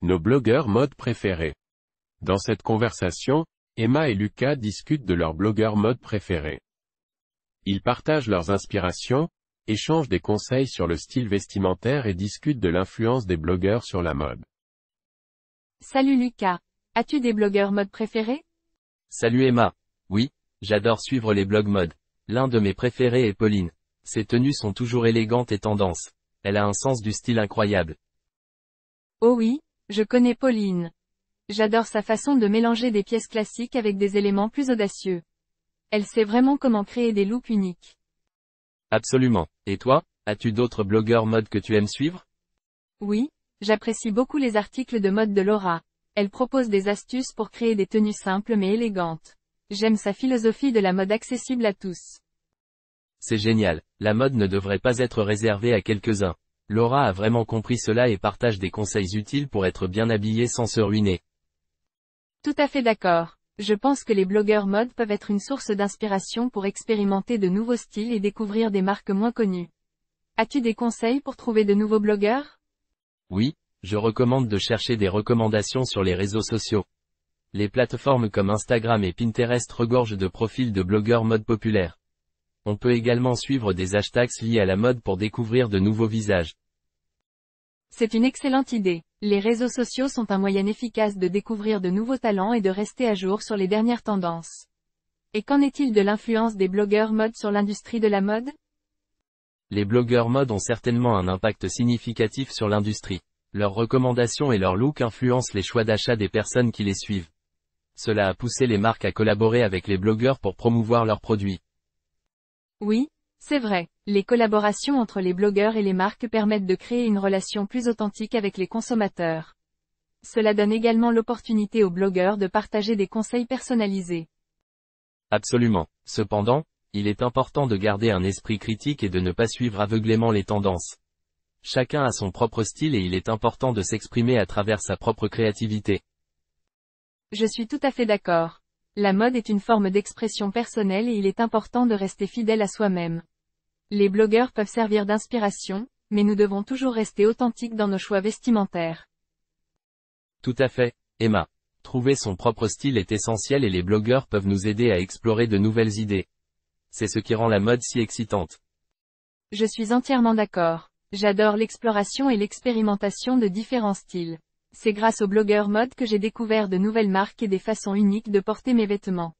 Nos blogueurs mode préférés. Dans cette conversation, Emma et Lucas discutent de leurs blogueurs mode préférés. Ils partagent leurs inspirations, échangent des conseils sur le style vestimentaire et discutent de l'influence des blogueurs sur la mode. Salut Lucas. As-tu des blogueurs mode préférés? Salut Emma. Oui, j'adore suivre les blogs mode. L'un de mes préférés est Pauline. Ses tenues sont toujours élégantes et tendances. Elle a un sens du style incroyable. Oh oui, je connais Pauline. J'adore sa façon de mélanger des pièces classiques avec des éléments plus audacieux. Elle sait vraiment comment créer des looks uniques. Absolument. Et toi, as-tu d'autres blogueurs mode que tu aimes suivre? Oui, j'apprécie beaucoup les articles de mode de Laura. Elle propose des astuces pour créer des tenues simples mais élégantes. J'aime sa philosophie de la mode accessible à tous. C'est génial. La mode ne devrait pas être réservée à quelques-uns. Laura a vraiment compris cela et partage des conseils utiles pour être bien habillée sans se ruiner. Tout à fait d'accord. Je pense que les blogueurs mode peuvent être une source d'inspiration pour expérimenter de nouveaux styles et découvrir des marques moins connues. As-tu des conseils pour trouver de nouveaux blogueurs? Oui, je recommande de chercher des recommandations sur les réseaux sociaux. Les plateformes comme Instagram et Pinterest regorgent de profils de blogueurs mode populaires. On peut également suivre des hashtags liés à la mode pour découvrir de nouveaux visages. C'est une excellente idée. Les réseaux sociaux sont un moyen efficace de découvrir de nouveaux talents et de rester à jour sur les dernières tendances. Et qu'en est-il de l'influence des blogueurs mode sur l'industrie de la mode? Les blogueurs mode ont certainement un impact significatif sur l'industrie. Leurs recommandations et leurs looks influencent les choix d'achat des personnes qui les suivent. Cela a poussé les marques à collaborer avec les blogueurs pour promouvoir leurs produits. Oui, c'est vrai. Les collaborations entre les blogueurs et les marques permettent de créer une relation plus authentique avec les consommateurs. Cela donne également l'opportunité aux blogueurs de partager des conseils personnalisés. Absolument. Cependant, il est important de garder un esprit critique et de ne pas suivre aveuglément les tendances. Chacun a son propre style et il est important de s'exprimer à travers sa propre créativité. Je suis tout à fait d'accord. La mode est une forme d'expression personnelle et il est important de rester fidèle à soi-même. Les blogueurs peuvent servir d'inspiration, mais nous devons toujours rester authentiques dans nos choix vestimentaires. Tout à fait, Emma. Trouver son propre style est essentiel et les blogueurs peuvent nous aider à explorer de nouvelles idées. C'est ce qui rend la mode si excitante. Je suis entièrement d'accord. J'adore l'exploration et l'expérimentation de différents styles. C'est grâce aux blogueurs mode que j'ai découvert de nouvelles marques et des façons uniques de porter mes vêtements.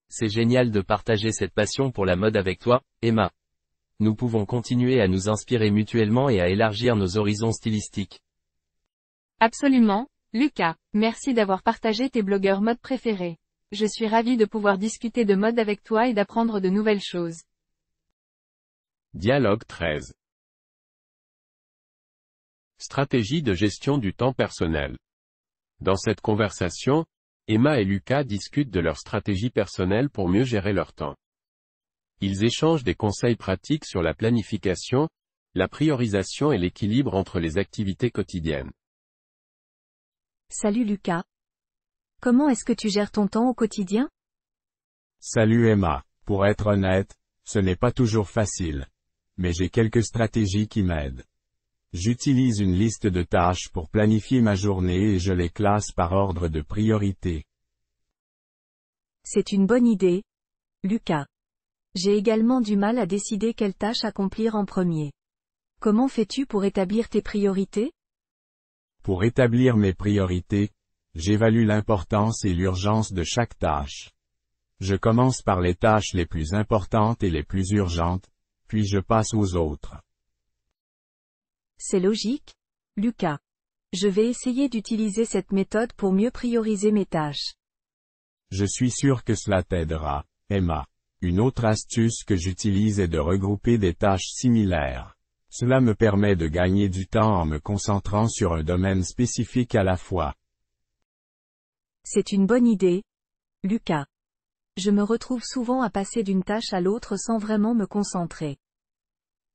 C'est génial de partager cette passion pour la mode avec toi, Emma. Nous pouvons continuer à nous inspirer mutuellement et à élargir nos horizons stylistiques. Absolument, Lucas. Merci d'avoir partagé tes blogueurs mode préférés. Je suis ravie de pouvoir discuter de mode avec toi et d'apprendre de nouvelles choses. Dialogue 13. Stratégie de gestion du temps personnel. Dans cette conversation, Emma et Lucas discutent de leur stratégie personnelle pour mieux gérer leur temps. Ils échangent des conseils pratiques sur la planification, la priorisation et l'équilibre entre les activités quotidiennes. Salut Lucas. Comment est-ce que tu gères ton temps au quotidien? Salut Emma. Pour être honnête, ce n'est pas toujours facile. Mais j'ai quelques stratégies qui m'aident. J'utilise une liste de tâches pour planifier ma journée et je les classe par ordre de priorité. C'est une bonne idée, Lucas. J'ai également du mal à décider quelle tâche accomplir en premier. Comment fais-tu pour établir tes priorités? Pour établir mes priorités, j'évalue l'importance et l'urgence de chaque tâche. Je commence par les tâches les plus importantes et les plus urgentes, puis je passe aux autres. C'est logique, Lucas. Je vais essayer d'utiliser cette méthode pour mieux prioriser mes tâches. Je suis sûr que cela t'aidera, Emma. Une autre astuce que j'utilise est de regrouper des tâches similaires. Cela me permet de gagner du temps en me concentrant sur un domaine spécifique à la fois. C'est une bonne idée, Lucas. Je me retrouve souvent à passer d'une tâche à l'autre sans vraiment me concentrer.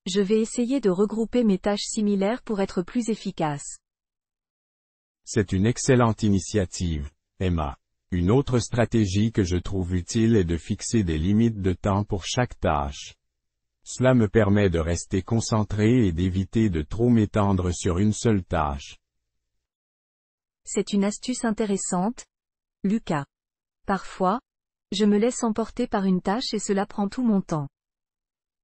Je vais essayer de regrouper mes tâches similaires pour être plus efficace. C'est une excellente initiative, Emma. Une autre stratégie que je trouve utile est de fixer des limites de temps pour chaque tâche. Cela me permet de rester concentré et d'éviter de trop m'étendre sur une seule tâche. C'est une astuce intéressante, Lucas. Parfois, je me laisse emporter par une tâche et cela prend tout mon temps.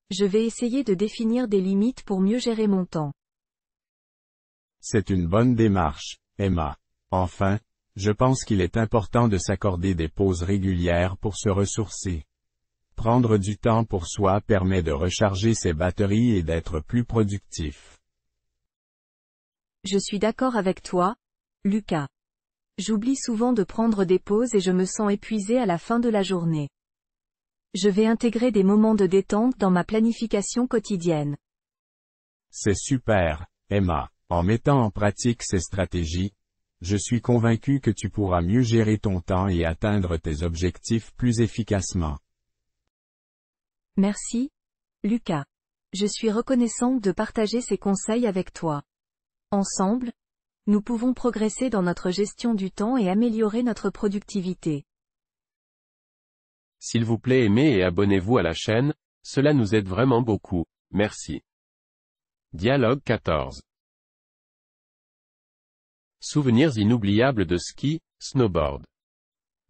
Je vais essayer de définir des limites pour mieux gérer mon temps. C'est une bonne démarche, Emma. Enfin, je pense qu'il est important de s'accorder des pauses régulières pour se ressourcer. Prendre du temps pour soi permet de recharger ses batteries et d'être plus productif. Je suis d'accord avec toi, Lucas. J'oublie souvent de prendre des pauses et je me sens épuisé à la fin de la journée. Je vais intégrer des moments de détente dans ma planification quotidienne. C'est super, Emma. En mettant en pratique ces stratégies, je suis convaincu que tu pourras mieux gérer ton temps et atteindre tes objectifs plus efficacement. Merci, Lucas. Je suis reconnaissante de partager ces conseils avec toi. Ensemble, nous pouvons progresser dans notre gestion du temps et améliorer notre productivité. S'il vous plaît, aimez et abonnez-vous à la chaîne, cela nous aide vraiment beaucoup, merci. Dialogue 14. Souvenirs inoubliables de ski, snowboard.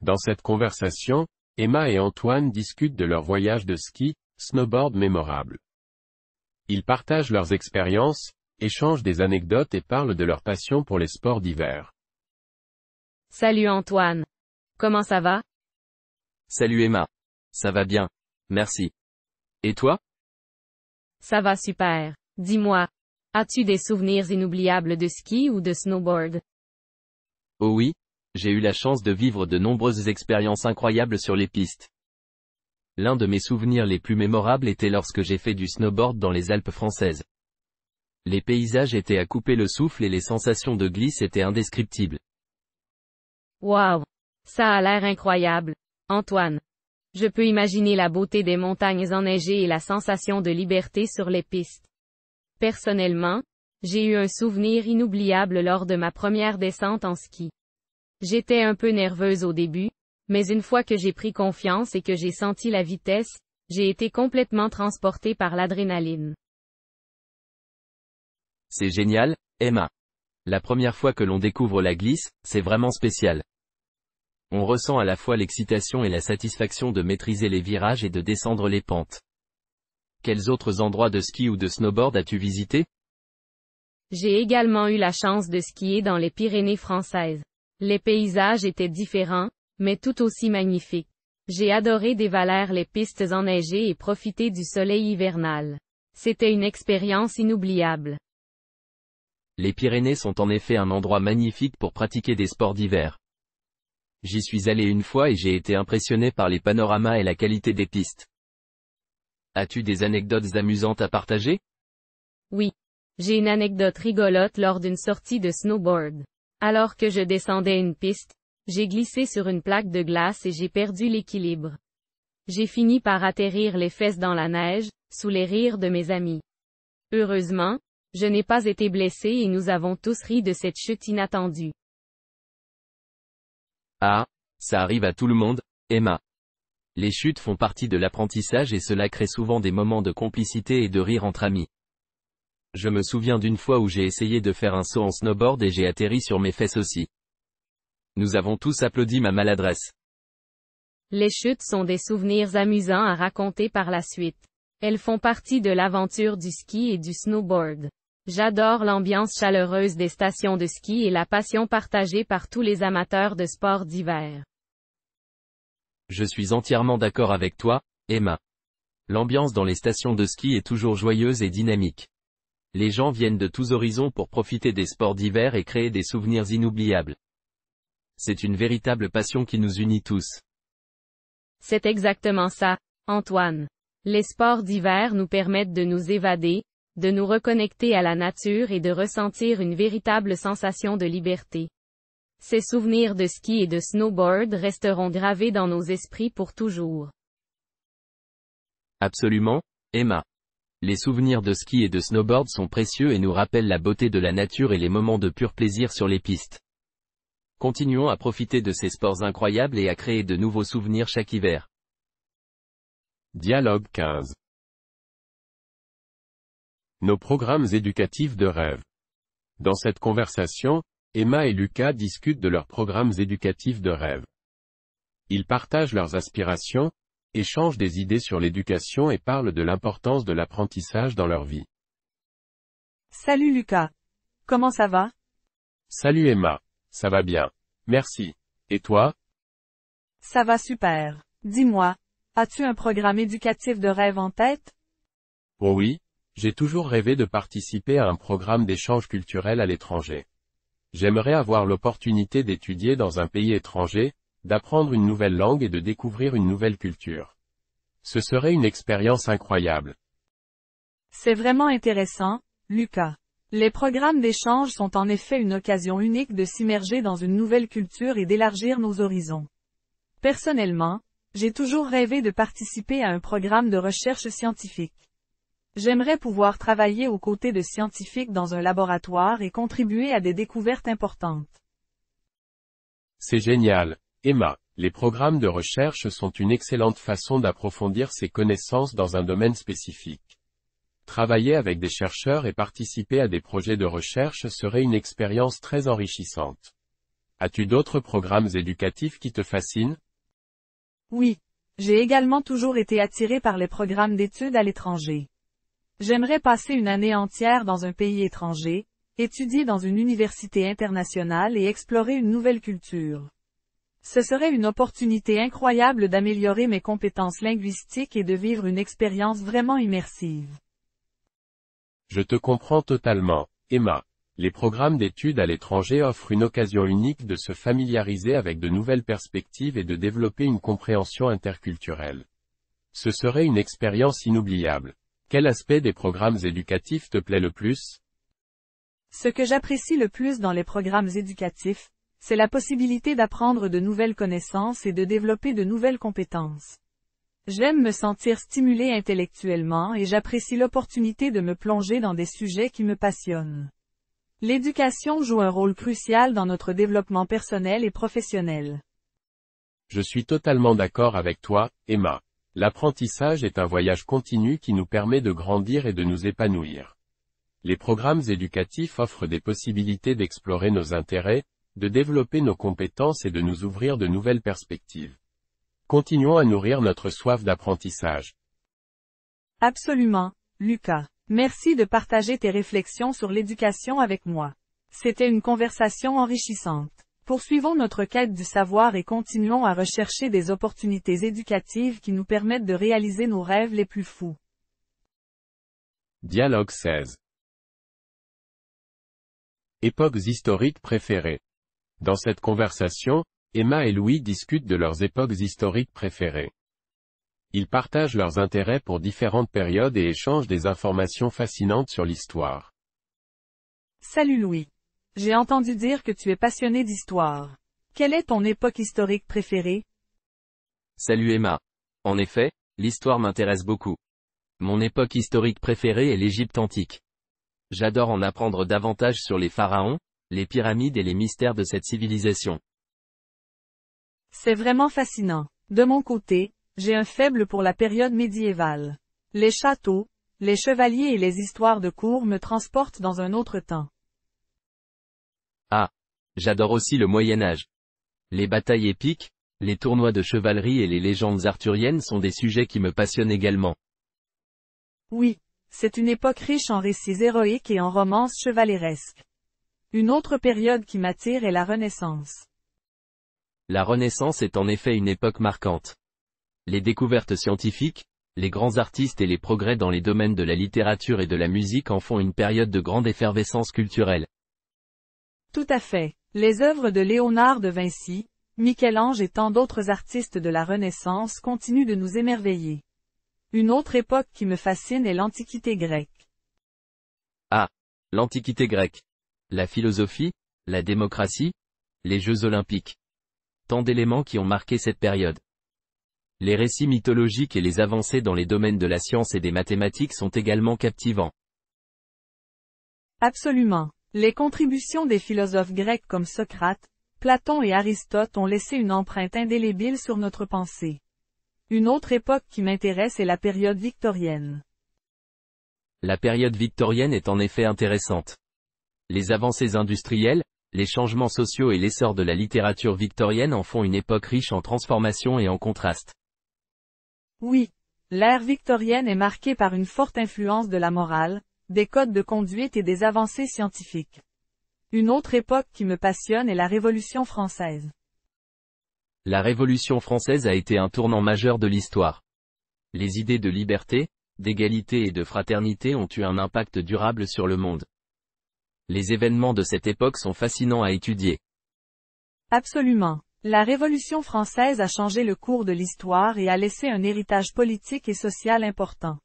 Dans cette conversation, Emma et Antoine discutent de leur voyage de ski, snowboard mémorable. Ils partagent leurs expériences, échangent des anecdotes et parlent de leur passion pour les sports d'hiver. Salut Antoine. Comment ça va? Salut Emma. Ça va bien. Merci. Et toi? Ça va super. Dis-moi, as-tu des souvenirs inoubliables de ski ou de snowboard? Oh oui, j'ai eu la chance de vivre de nombreuses expériences incroyables sur les pistes. L'un de mes souvenirs les plus mémorables était lorsque j'ai fait du snowboard dans les Alpes françaises. Les paysages étaient à couper le souffle et les sensations de glisse étaient indescriptibles. Waouh! Ça a l'air incroyable. Antoine. Je peux imaginer la beauté des montagnes enneigées et la sensation de liberté sur les pistes. Personnellement, j'ai eu un souvenir inoubliable lors de ma première descente en ski. J'étais un peu nerveuse au début, mais une fois que j'ai pris confiance et que j'ai senti la vitesse, j'ai été complètement transportée par l'adrénaline. C'est génial, Emma. La première fois que l'on découvre la glisse, c'est vraiment spécial. On ressent à la fois l'excitation et la satisfaction de maîtriser les virages et de descendre les pentes. Quels autres endroits de ski ou de snowboard as-tu visité? J'ai également eu la chance de skier dans les Pyrénées françaises. Les paysages étaient différents, mais tout aussi magnifiques. J'ai adoré dévaler les pistes enneigées et profiter du soleil hivernal. C'était une expérience inoubliable. Les Pyrénées sont en effet un endroit magnifique pour pratiquer des sports d'hiver. J'y suis allé une fois et j'ai été impressionné par les panoramas et la qualité des pistes. As-tu des anecdotes amusantes à partager? Oui. J'ai une anecdote rigolote lors d'une sortie de snowboard. Alors que je descendais une piste, j'ai glissé sur une plaque de glace et j'ai perdu l'équilibre. J'ai fini par atterrir les fesses dans la neige, sous les rires de mes amis. Heureusement, je n'ai pas été blessé et nous avons tous ri de cette chute inattendue. Ah, ça arrive à tout le monde, Emma. Les chutes font partie de l'apprentissage et cela crée souvent des moments de complicité et de rire entre amis. Je me souviens d'une fois où j'ai essayé de faire un saut en snowboard et j'ai atterri sur mes fesses aussi. Nous avons tous applaudi ma maladresse. Les chutes sont des souvenirs amusants à raconter par la suite. Elles font partie de l'aventure du ski et du snowboard. J'adore l'ambiance chaleureuse des stations de ski et la passion partagée par tous les amateurs de sports d'hiver. Je suis entièrement d'accord avec toi, Emma. L'ambiance dans les stations de ski est toujours joyeuse et dynamique. Les gens viennent de tous horizons pour profiter des sports d'hiver et créer des souvenirs inoubliables. C'est une véritable passion qui nous unit tous. C'est exactement ça, Antoine. Les sports d'hiver nous permettent de nous évader, de nous reconnecter à la nature et de ressentir une véritable sensation de liberté. Ces souvenirs de ski et de snowboard resteront gravés dans nos esprits pour toujours. Absolument, Emma. Les souvenirs de ski et de snowboard sont précieux et nous rappellent la beauté de la nature et les moments de pur plaisir sur les pistes. Continuons à profiter de ces sports incroyables et à créer de nouveaux souvenirs chaque hiver. Dialogue 15. Nos programmes éducatifs de rêve. Dans cette conversation, Emma et Lucas discutent de leurs programmes éducatifs de rêve. Ils partagent leurs aspirations, échangent des idées sur l'éducation et parlent de l'importance de l'apprentissage dans leur vie. Salut Lucas. Comment ça va? Salut Emma. Ça va bien. Merci. Et toi? Ça va super. Dis-moi, as-tu un programme éducatif de rêve en tête? Oh oui, j'ai toujours rêvé de participer à un programme d'échange culturel à l'étranger. J'aimerais avoir l'opportunité d'étudier dans un pays étranger, d'apprendre une nouvelle langue et de découvrir une nouvelle culture. Ce serait une expérience incroyable. C'est vraiment intéressant, Lucas. Les programmes d'échange sont en effet une occasion unique de s'immerger dans une nouvelle culture et d'élargir nos horizons. Personnellement, j'ai toujours rêvé de participer à un programme de recherche scientifique. J'aimerais pouvoir travailler aux côtés de scientifiques dans un laboratoire et contribuer à des découvertes importantes. C'est génial, Emma. Les programmes de recherche sont une excellente façon d'approfondir ses connaissances dans un domaine spécifique. Travailler avec des chercheurs et participer à des projets de recherche serait une expérience très enrichissante. As-tu d'autres programmes éducatifs qui te fascinent? Oui. J'ai également toujours été attiré par les programmes d'études à l'étranger. J'aimerais passer une année entière dans un pays étranger, étudier dans une université internationale et explorer une nouvelle culture. Ce serait une opportunité incroyable d'améliorer mes compétences linguistiques et de vivre une expérience vraiment immersive. Je te comprends totalement, Emma. Les programmes d'études à l'étranger offrent une occasion unique de se familiariser avec de nouvelles perspectives et de développer une compréhension interculturelle. Ce serait une expérience inoubliable. Quel aspect des programmes éducatifs te plaît le plus? Ce que j'apprécie le plus dans les programmes éducatifs, c'est la possibilité d'apprendre de nouvelles connaissances et de développer de nouvelles compétences. J'aime me sentir stimulé intellectuellement et j'apprécie l'opportunité de me plonger dans des sujets qui me passionnent. L'éducation joue un rôle crucial dans notre développement personnel et professionnel. Je suis totalement d'accord avec toi, Emma. L'apprentissage est un voyage continu qui nous permet de grandir et de nous épanouir. Les programmes éducatifs offrent des possibilités d'explorer nos intérêts, de développer nos compétences et de nous ouvrir de nouvelles perspectives. Continuons à nourrir notre soif d'apprentissage. Absolument, Lucas. Merci de partager tes réflexions sur l'éducation avec moi. C'était une conversation enrichissante. Poursuivons notre quête du savoir et continuons à rechercher des opportunités éducatives qui nous permettent de réaliser nos rêves les plus fous. Dialogue 16. Époques historiques préférées. Dans cette conversation, Emma et Louis discutent de leurs époques historiques préférées. Ils partagent leurs intérêts pour différentes périodes et échangent des informations fascinantes sur l'histoire. Salut Louis. J'ai entendu dire que tu es passionné d'histoire. Quelle est ton époque historique préférée? Salut Emma. En effet, l'histoire m'intéresse beaucoup. Mon époque historique préférée est l'Égypte antique. J'adore en apprendre davantage sur les pharaons, les pyramides et les mystères de cette civilisation. C'est vraiment fascinant. De mon côté, j'ai un faible pour la période médiévale. Les châteaux, les chevaliers et les histoires de cour me transportent dans un autre temps. Ah, j'adore aussi le Moyen Âge. Les batailles épiques, les tournois de chevalerie et les légendes arthuriennes sont des sujets qui me passionnent également. Oui, c'est une époque riche en récits héroïques et en romances chevaleresques. Une autre période qui m'attire est la Renaissance. La Renaissance est en effet une époque marquante. Les découvertes scientifiques, les grands artistes et les progrès dans les domaines de la littérature et de la musique en font une période de grande effervescence culturelle. Tout à fait. Les œuvres de Léonard de Vinci, Michel-Ange et tant d'autres artistes de la Renaissance continuent de nous émerveiller. Une autre époque qui me fascine est l'Antiquité grecque. Ah, l'Antiquité grecque. La philosophie, la démocratie, les Jeux olympiques. Tant d'éléments qui ont marqué cette période. Les récits mythologiques et les avancées dans les domaines de la science et des mathématiques sont également captivants. Absolument. Les contributions des philosophes grecs comme Socrate, Platon et Aristote ont laissé une empreinte indélébile sur notre pensée. Une autre époque qui m'intéresse est la période victorienne. La période victorienne est en effet intéressante. Les avancées industrielles, les changements sociaux et l'essor de la littérature victorienne en font une époque riche en transformations et en contrastes. Oui, l'ère victorienne est marquée par une forte influence de la morale, des codes de conduite et des avancées scientifiques. Une autre époque qui me passionne est la Révolution française. La Révolution française a été un tournant majeur de l'histoire. Les idées de liberté, d'égalité et de fraternité ont eu un impact durable sur le monde. Les événements de cette époque sont fascinants à étudier. Absolument. La Révolution française a changé le cours de l'histoire et a laissé un héritage politique et social important.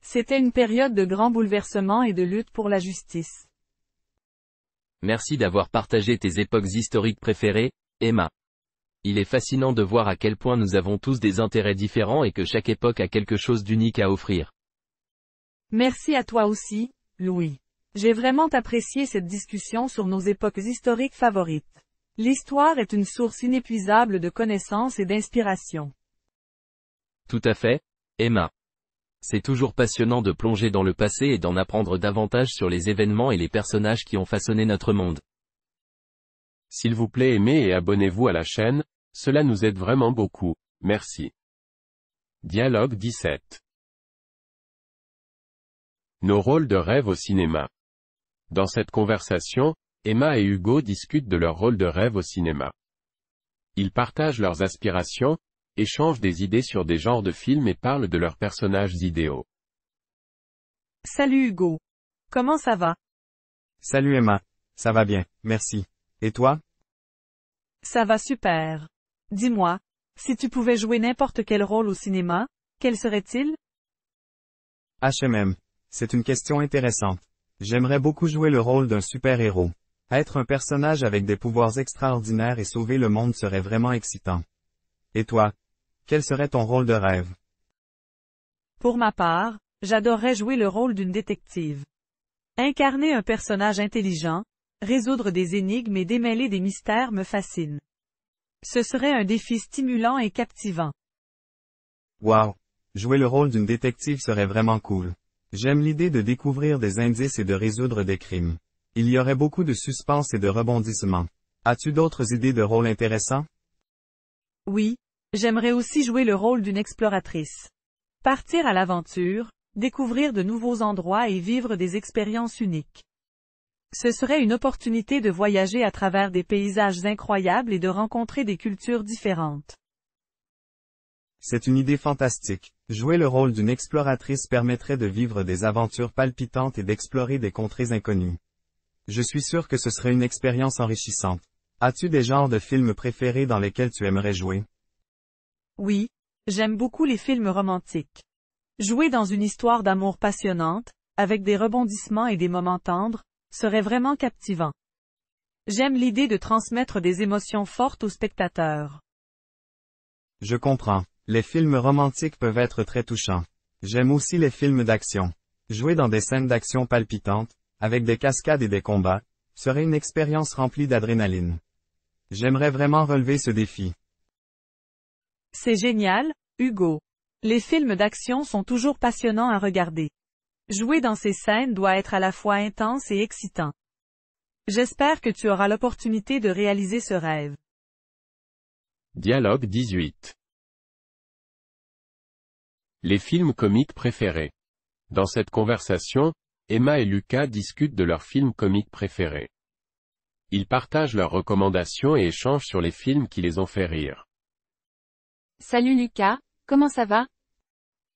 C'était une période de grands bouleversements et de lutte pour la justice. Merci d'avoir partagé tes époques historiques préférées, Emma. Il est fascinant de voir à quel point nous avons tous des intérêts différents et que chaque époque a quelque chose d'unique à offrir. Merci à toi aussi, Louis. J'ai vraiment apprécié cette discussion sur nos époques historiques favorites. L'histoire est une source inépuisable de connaissances et d'inspiration. Tout à fait, Emma. C'est toujours passionnant de plonger dans le passé et d'en apprendre davantage sur les événements et les personnages qui ont façonné notre monde. S'il vous plaît, aimez et abonnez-vous à la chaîne, cela nous aide vraiment beaucoup, merci. Dialogue 17. Nos rôles de rêve au cinéma. Dans cette conversation, Emma et Hugo discutent de leur rôle de rêve au cinéma. Ils partagent leurs aspirations, échangent des idées sur des genres de films et parlent de leurs personnages idéaux. Salut Hugo. Comment ça va? Salut Emma. Ça va bien, merci. Et toi? Ça va super. Dis-moi, si tu pouvais jouer n'importe quel rôle au cinéma, quel serait-il? C'est une question intéressante. J'aimerais beaucoup jouer le rôle d'un super-héros. Être un personnage avec des pouvoirs extraordinaires et sauver le monde serait vraiment excitant. Et toi? Quel serait ton rôle de rêve? Pour ma part, j'adorerais jouer le rôle d'une détective. Incarner un personnage intelligent, résoudre des énigmes et démêler des mystères me fascine. Ce serait un défi stimulant et captivant. Wow! Jouer le rôle d'une détective serait vraiment cool. J'aime l'idée de découvrir des indices et de résoudre des crimes. Il y aurait beaucoup de suspense et de rebondissements. As-tu d'autres idées de rôles intéressants? Oui, j'aimerais aussi jouer le rôle d'une exploratrice. Partir à l'aventure, découvrir de nouveaux endroits et vivre des expériences uniques. Ce serait une opportunité de voyager à travers des paysages incroyables et de rencontrer des cultures différentes. C'est une idée fantastique. Jouer le rôle d'une exploratrice permettrait de vivre des aventures palpitantes et d'explorer des contrées inconnues. Je suis sûr que ce serait une expérience enrichissante. As-tu des genres de films préférés dans lesquels tu aimerais jouer? Oui, j'aime beaucoup les films romantiques. Jouer dans une histoire d'amour passionnante, avec des rebondissements et des moments tendres, serait vraiment captivant. J'aime l'idée de transmettre des émotions fortes aux spectateurs. Je comprends. Les films romantiques peuvent être très touchants. J'aime aussi les films d'action. Jouer dans des scènes d'action palpitantes, avec des cascades et des combats, serait une expérience remplie d'adrénaline. J'aimerais vraiment relever ce défi. C'est génial, Hugo. Les films d'action sont toujours passionnants à regarder. Jouer dans ces scènes doit être à la fois intense et excitant. J'espère que tu auras l'opportunité de réaliser ce rêve. Dialogue 18. Les films comiques préférés. Dans cette conversation, Emma et Lucas discutent de leurs films comiques préférés. Ils partagent leurs recommandations et échangent sur les films qui les ont fait rire. Salut Lucas, comment ça va?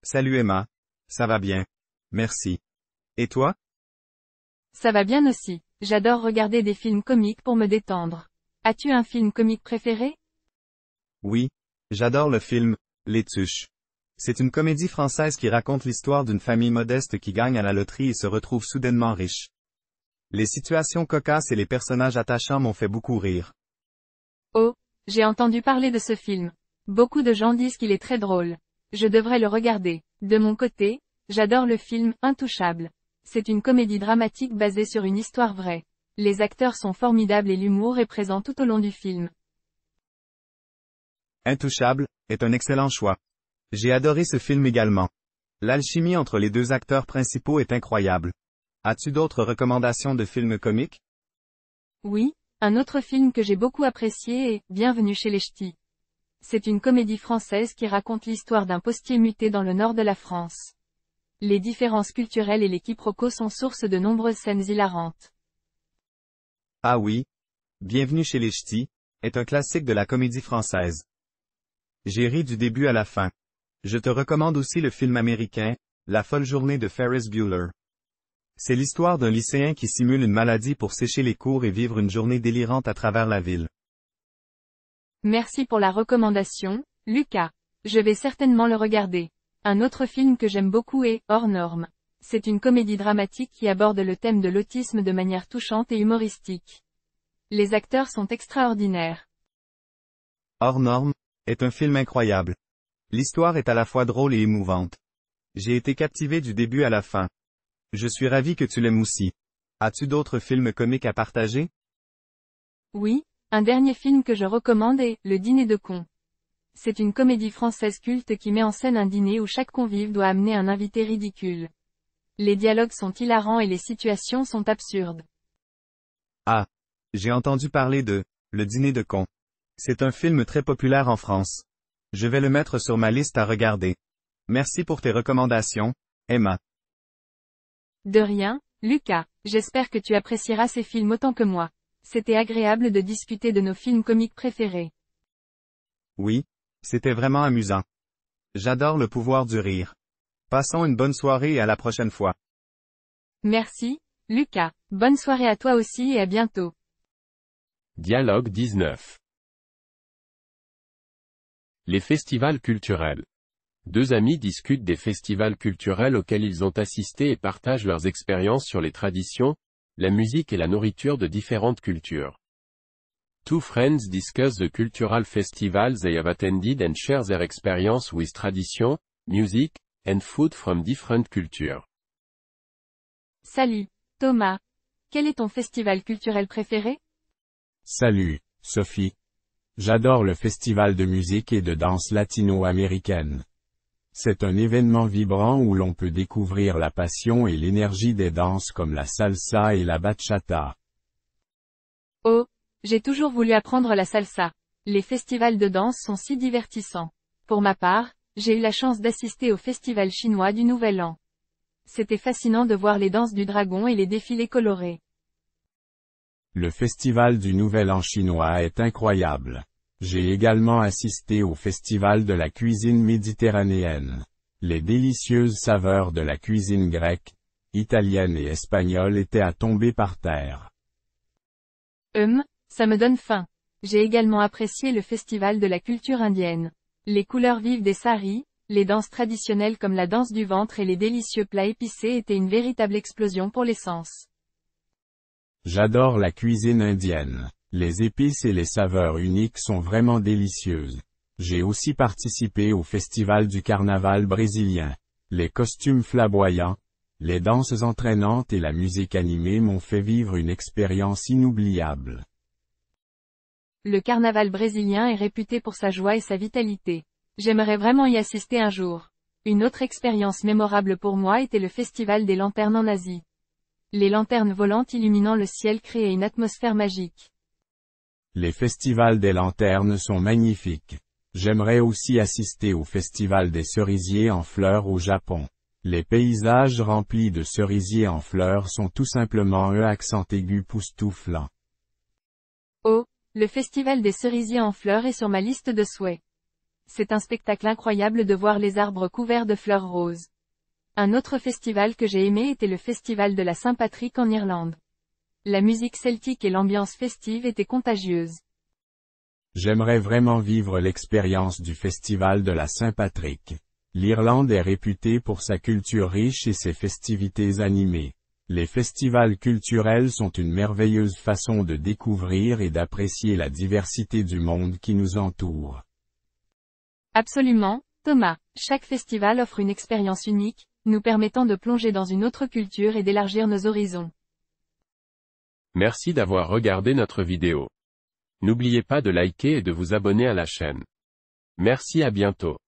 Salut Emma. Ça va bien. Merci. Et toi? Ça va bien aussi. J'adore regarder des films comiques pour me détendre. As-tu un film comique préféré? Oui. J'adore le film Les Tuches. C'est une comédie française qui raconte l'histoire d'une famille modeste qui gagne à la loterie et se retrouve soudainement riche. Les situations cocasses et les personnages attachants m'ont fait beaucoup rire. Oh, j'ai entendu parler de ce film. Beaucoup de gens disent qu'il est très drôle. Je devrais le regarder. De mon côté, j'adore le film Intouchable. C'est une comédie dramatique basée sur une histoire vraie. Les acteurs sont formidables et l'humour est présent tout au long du film. Intouchable est un excellent choix. J'ai adoré ce film également. L'alchimie entre les deux acteurs principaux est incroyable. As-tu d'autres recommandations de films comiques? Oui, un autre film que j'ai beaucoup apprécié est Bienvenue chez les Ch'tis. C'est une comédie française qui raconte l'histoire d'un postier muté dans le nord de la France. Les différences culturelles et les quiproquos sont source de nombreuses scènes hilarantes. Ah oui. Bienvenue chez les Ch'tis est un classique de la comédie française. J'ai ri du début à la fin. Je te recommande aussi le film américain, La folle journée de Ferris Bueller. C'est l'histoire d'un lycéen qui simule une maladie pour sécher les cours et vivre une journée délirante à travers la ville. Merci pour la recommandation, Lucas. Je vais certainement le regarder. Un autre film que j'aime beaucoup est Hors Normes. C'est une comédie dramatique qui aborde le thème de l'autisme de manière touchante et humoristique. Les acteurs sont extraordinaires. Hors Normes est un film incroyable. L'histoire est à la fois drôle et émouvante. J'ai été captivé du début à la fin. Je suis ravi que tu l'aimes aussi. As-tu d'autres films comiques à partager? Oui, un dernier film que je recommande est Le Dîner de cons. C'est une comédie française culte qui met en scène un dîner où chaque convive doit amener un invité ridicule. Les dialogues sont hilarants et les situations sont absurdes. Ah, j'ai entendu parler de Le Dîner de cons. C'est un film très populaire en France. Je vais le mettre sur ma liste à regarder. Merci pour tes recommandations, Emma. De rien, Lucas. J'espère que tu apprécieras ces films autant que moi. C'était agréable de discuter de nos films comiques préférés. Oui, c'était vraiment amusant. J'adore le pouvoir du rire. Passons une bonne soirée et à la prochaine fois. Merci, Lucas. Bonne soirée à toi aussi et à bientôt. Dialogue 19. Les festivals culturels. Deux amis discutent des festivals culturels auxquels ils ont assisté et partagent leurs expériences sur les traditions, la musique et la nourriture de différentes cultures. Two friends discuss the cultural festivals they have attended and share their experience with tradition, music, and food from different cultures. Salut, Thomas. Quel est ton festival culturel préféré? Salut, Sophie. J'adore le festival de musique et de danse latino-américaine. C'est un événement vibrant où l'on peut découvrir la passion et l'énergie des danses comme la salsa et la bachata. Oh, j'ai toujours voulu apprendre la salsa. Les festivals de danse sont si divertissants. Pour ma part, j'ai eu la chance d'assister au festival chinois du Nouvel An. C'était fascinant de voir les danses du dragon et les défilés colorés. Le festival du Nouvel An chinois est incroyable. J'ai également assisté au festival de la cuisine méditerranéenne. Les délicieuses saveurs de la cuisine grecque, italienne et espagnole étaient à tomber par terre. Ça me donne faim. J'ai également apprécié le festival de la culture indienne. Les couleurs vives des saris, les danses traditionnelles comme la danse du ventre et les délicieux plats épicés étaient une véritable explosion pour les sens. J'adore la cuisine indienne. Les épices et les saveurs uniques sont vraiment délicieuses. J'ai aussi participé au festival du carnaval brésilien. Les costumes flamboyants, les danses entraînantes et la musique animée m'ont fait vivre une expérience inoubliable. Le carnaval brésilien est réputé pour sa joie et sa vitalité. J'aimerais vraiment y assister un jour. Une autre expérience mémorable pour moi était le festival des lanternes en Asie. Les lanternes volantes illuminant le ciel créaient une atmosphère magique. Les festivals des lanternes sont magnifiques. J'aimerais aussi assister au festival des cerisiers en fleurs au Japon. Les paysages remplis de cerisiers en fleurs sont tout simplement un accent aigu époustouflant. Oh, le festival des cerisiers en fleurs est sur ma liste de souhaits. C'est un spectacle incroyable de voir les arbres couverts de fleurs roses. Un autre festival que j'ai aimé était le festival de la Saint-Patrick en Irlande. La musique celtique et l'ambiance festive étaient contagieuses. J'aimerais vraiment vivre l'expérience du festival de la Saint-Patrick. L'Irlande est réputée pour sa culture riche et ses festivités animées. Les festivals culturels sont une merveilleuse façon de découvrir et d'apprécier la diversité du monde qui nous entoure. Absolument, Thomas. Chaque festival offre une expérience unique, nous permettant de plonger dans une autre culture et d'élargir nos horizons. Merci d'avoir regardé notre vidéo. N'oubliez pas de liker et de vous abonner à la chaîne. Merci, à bientôt.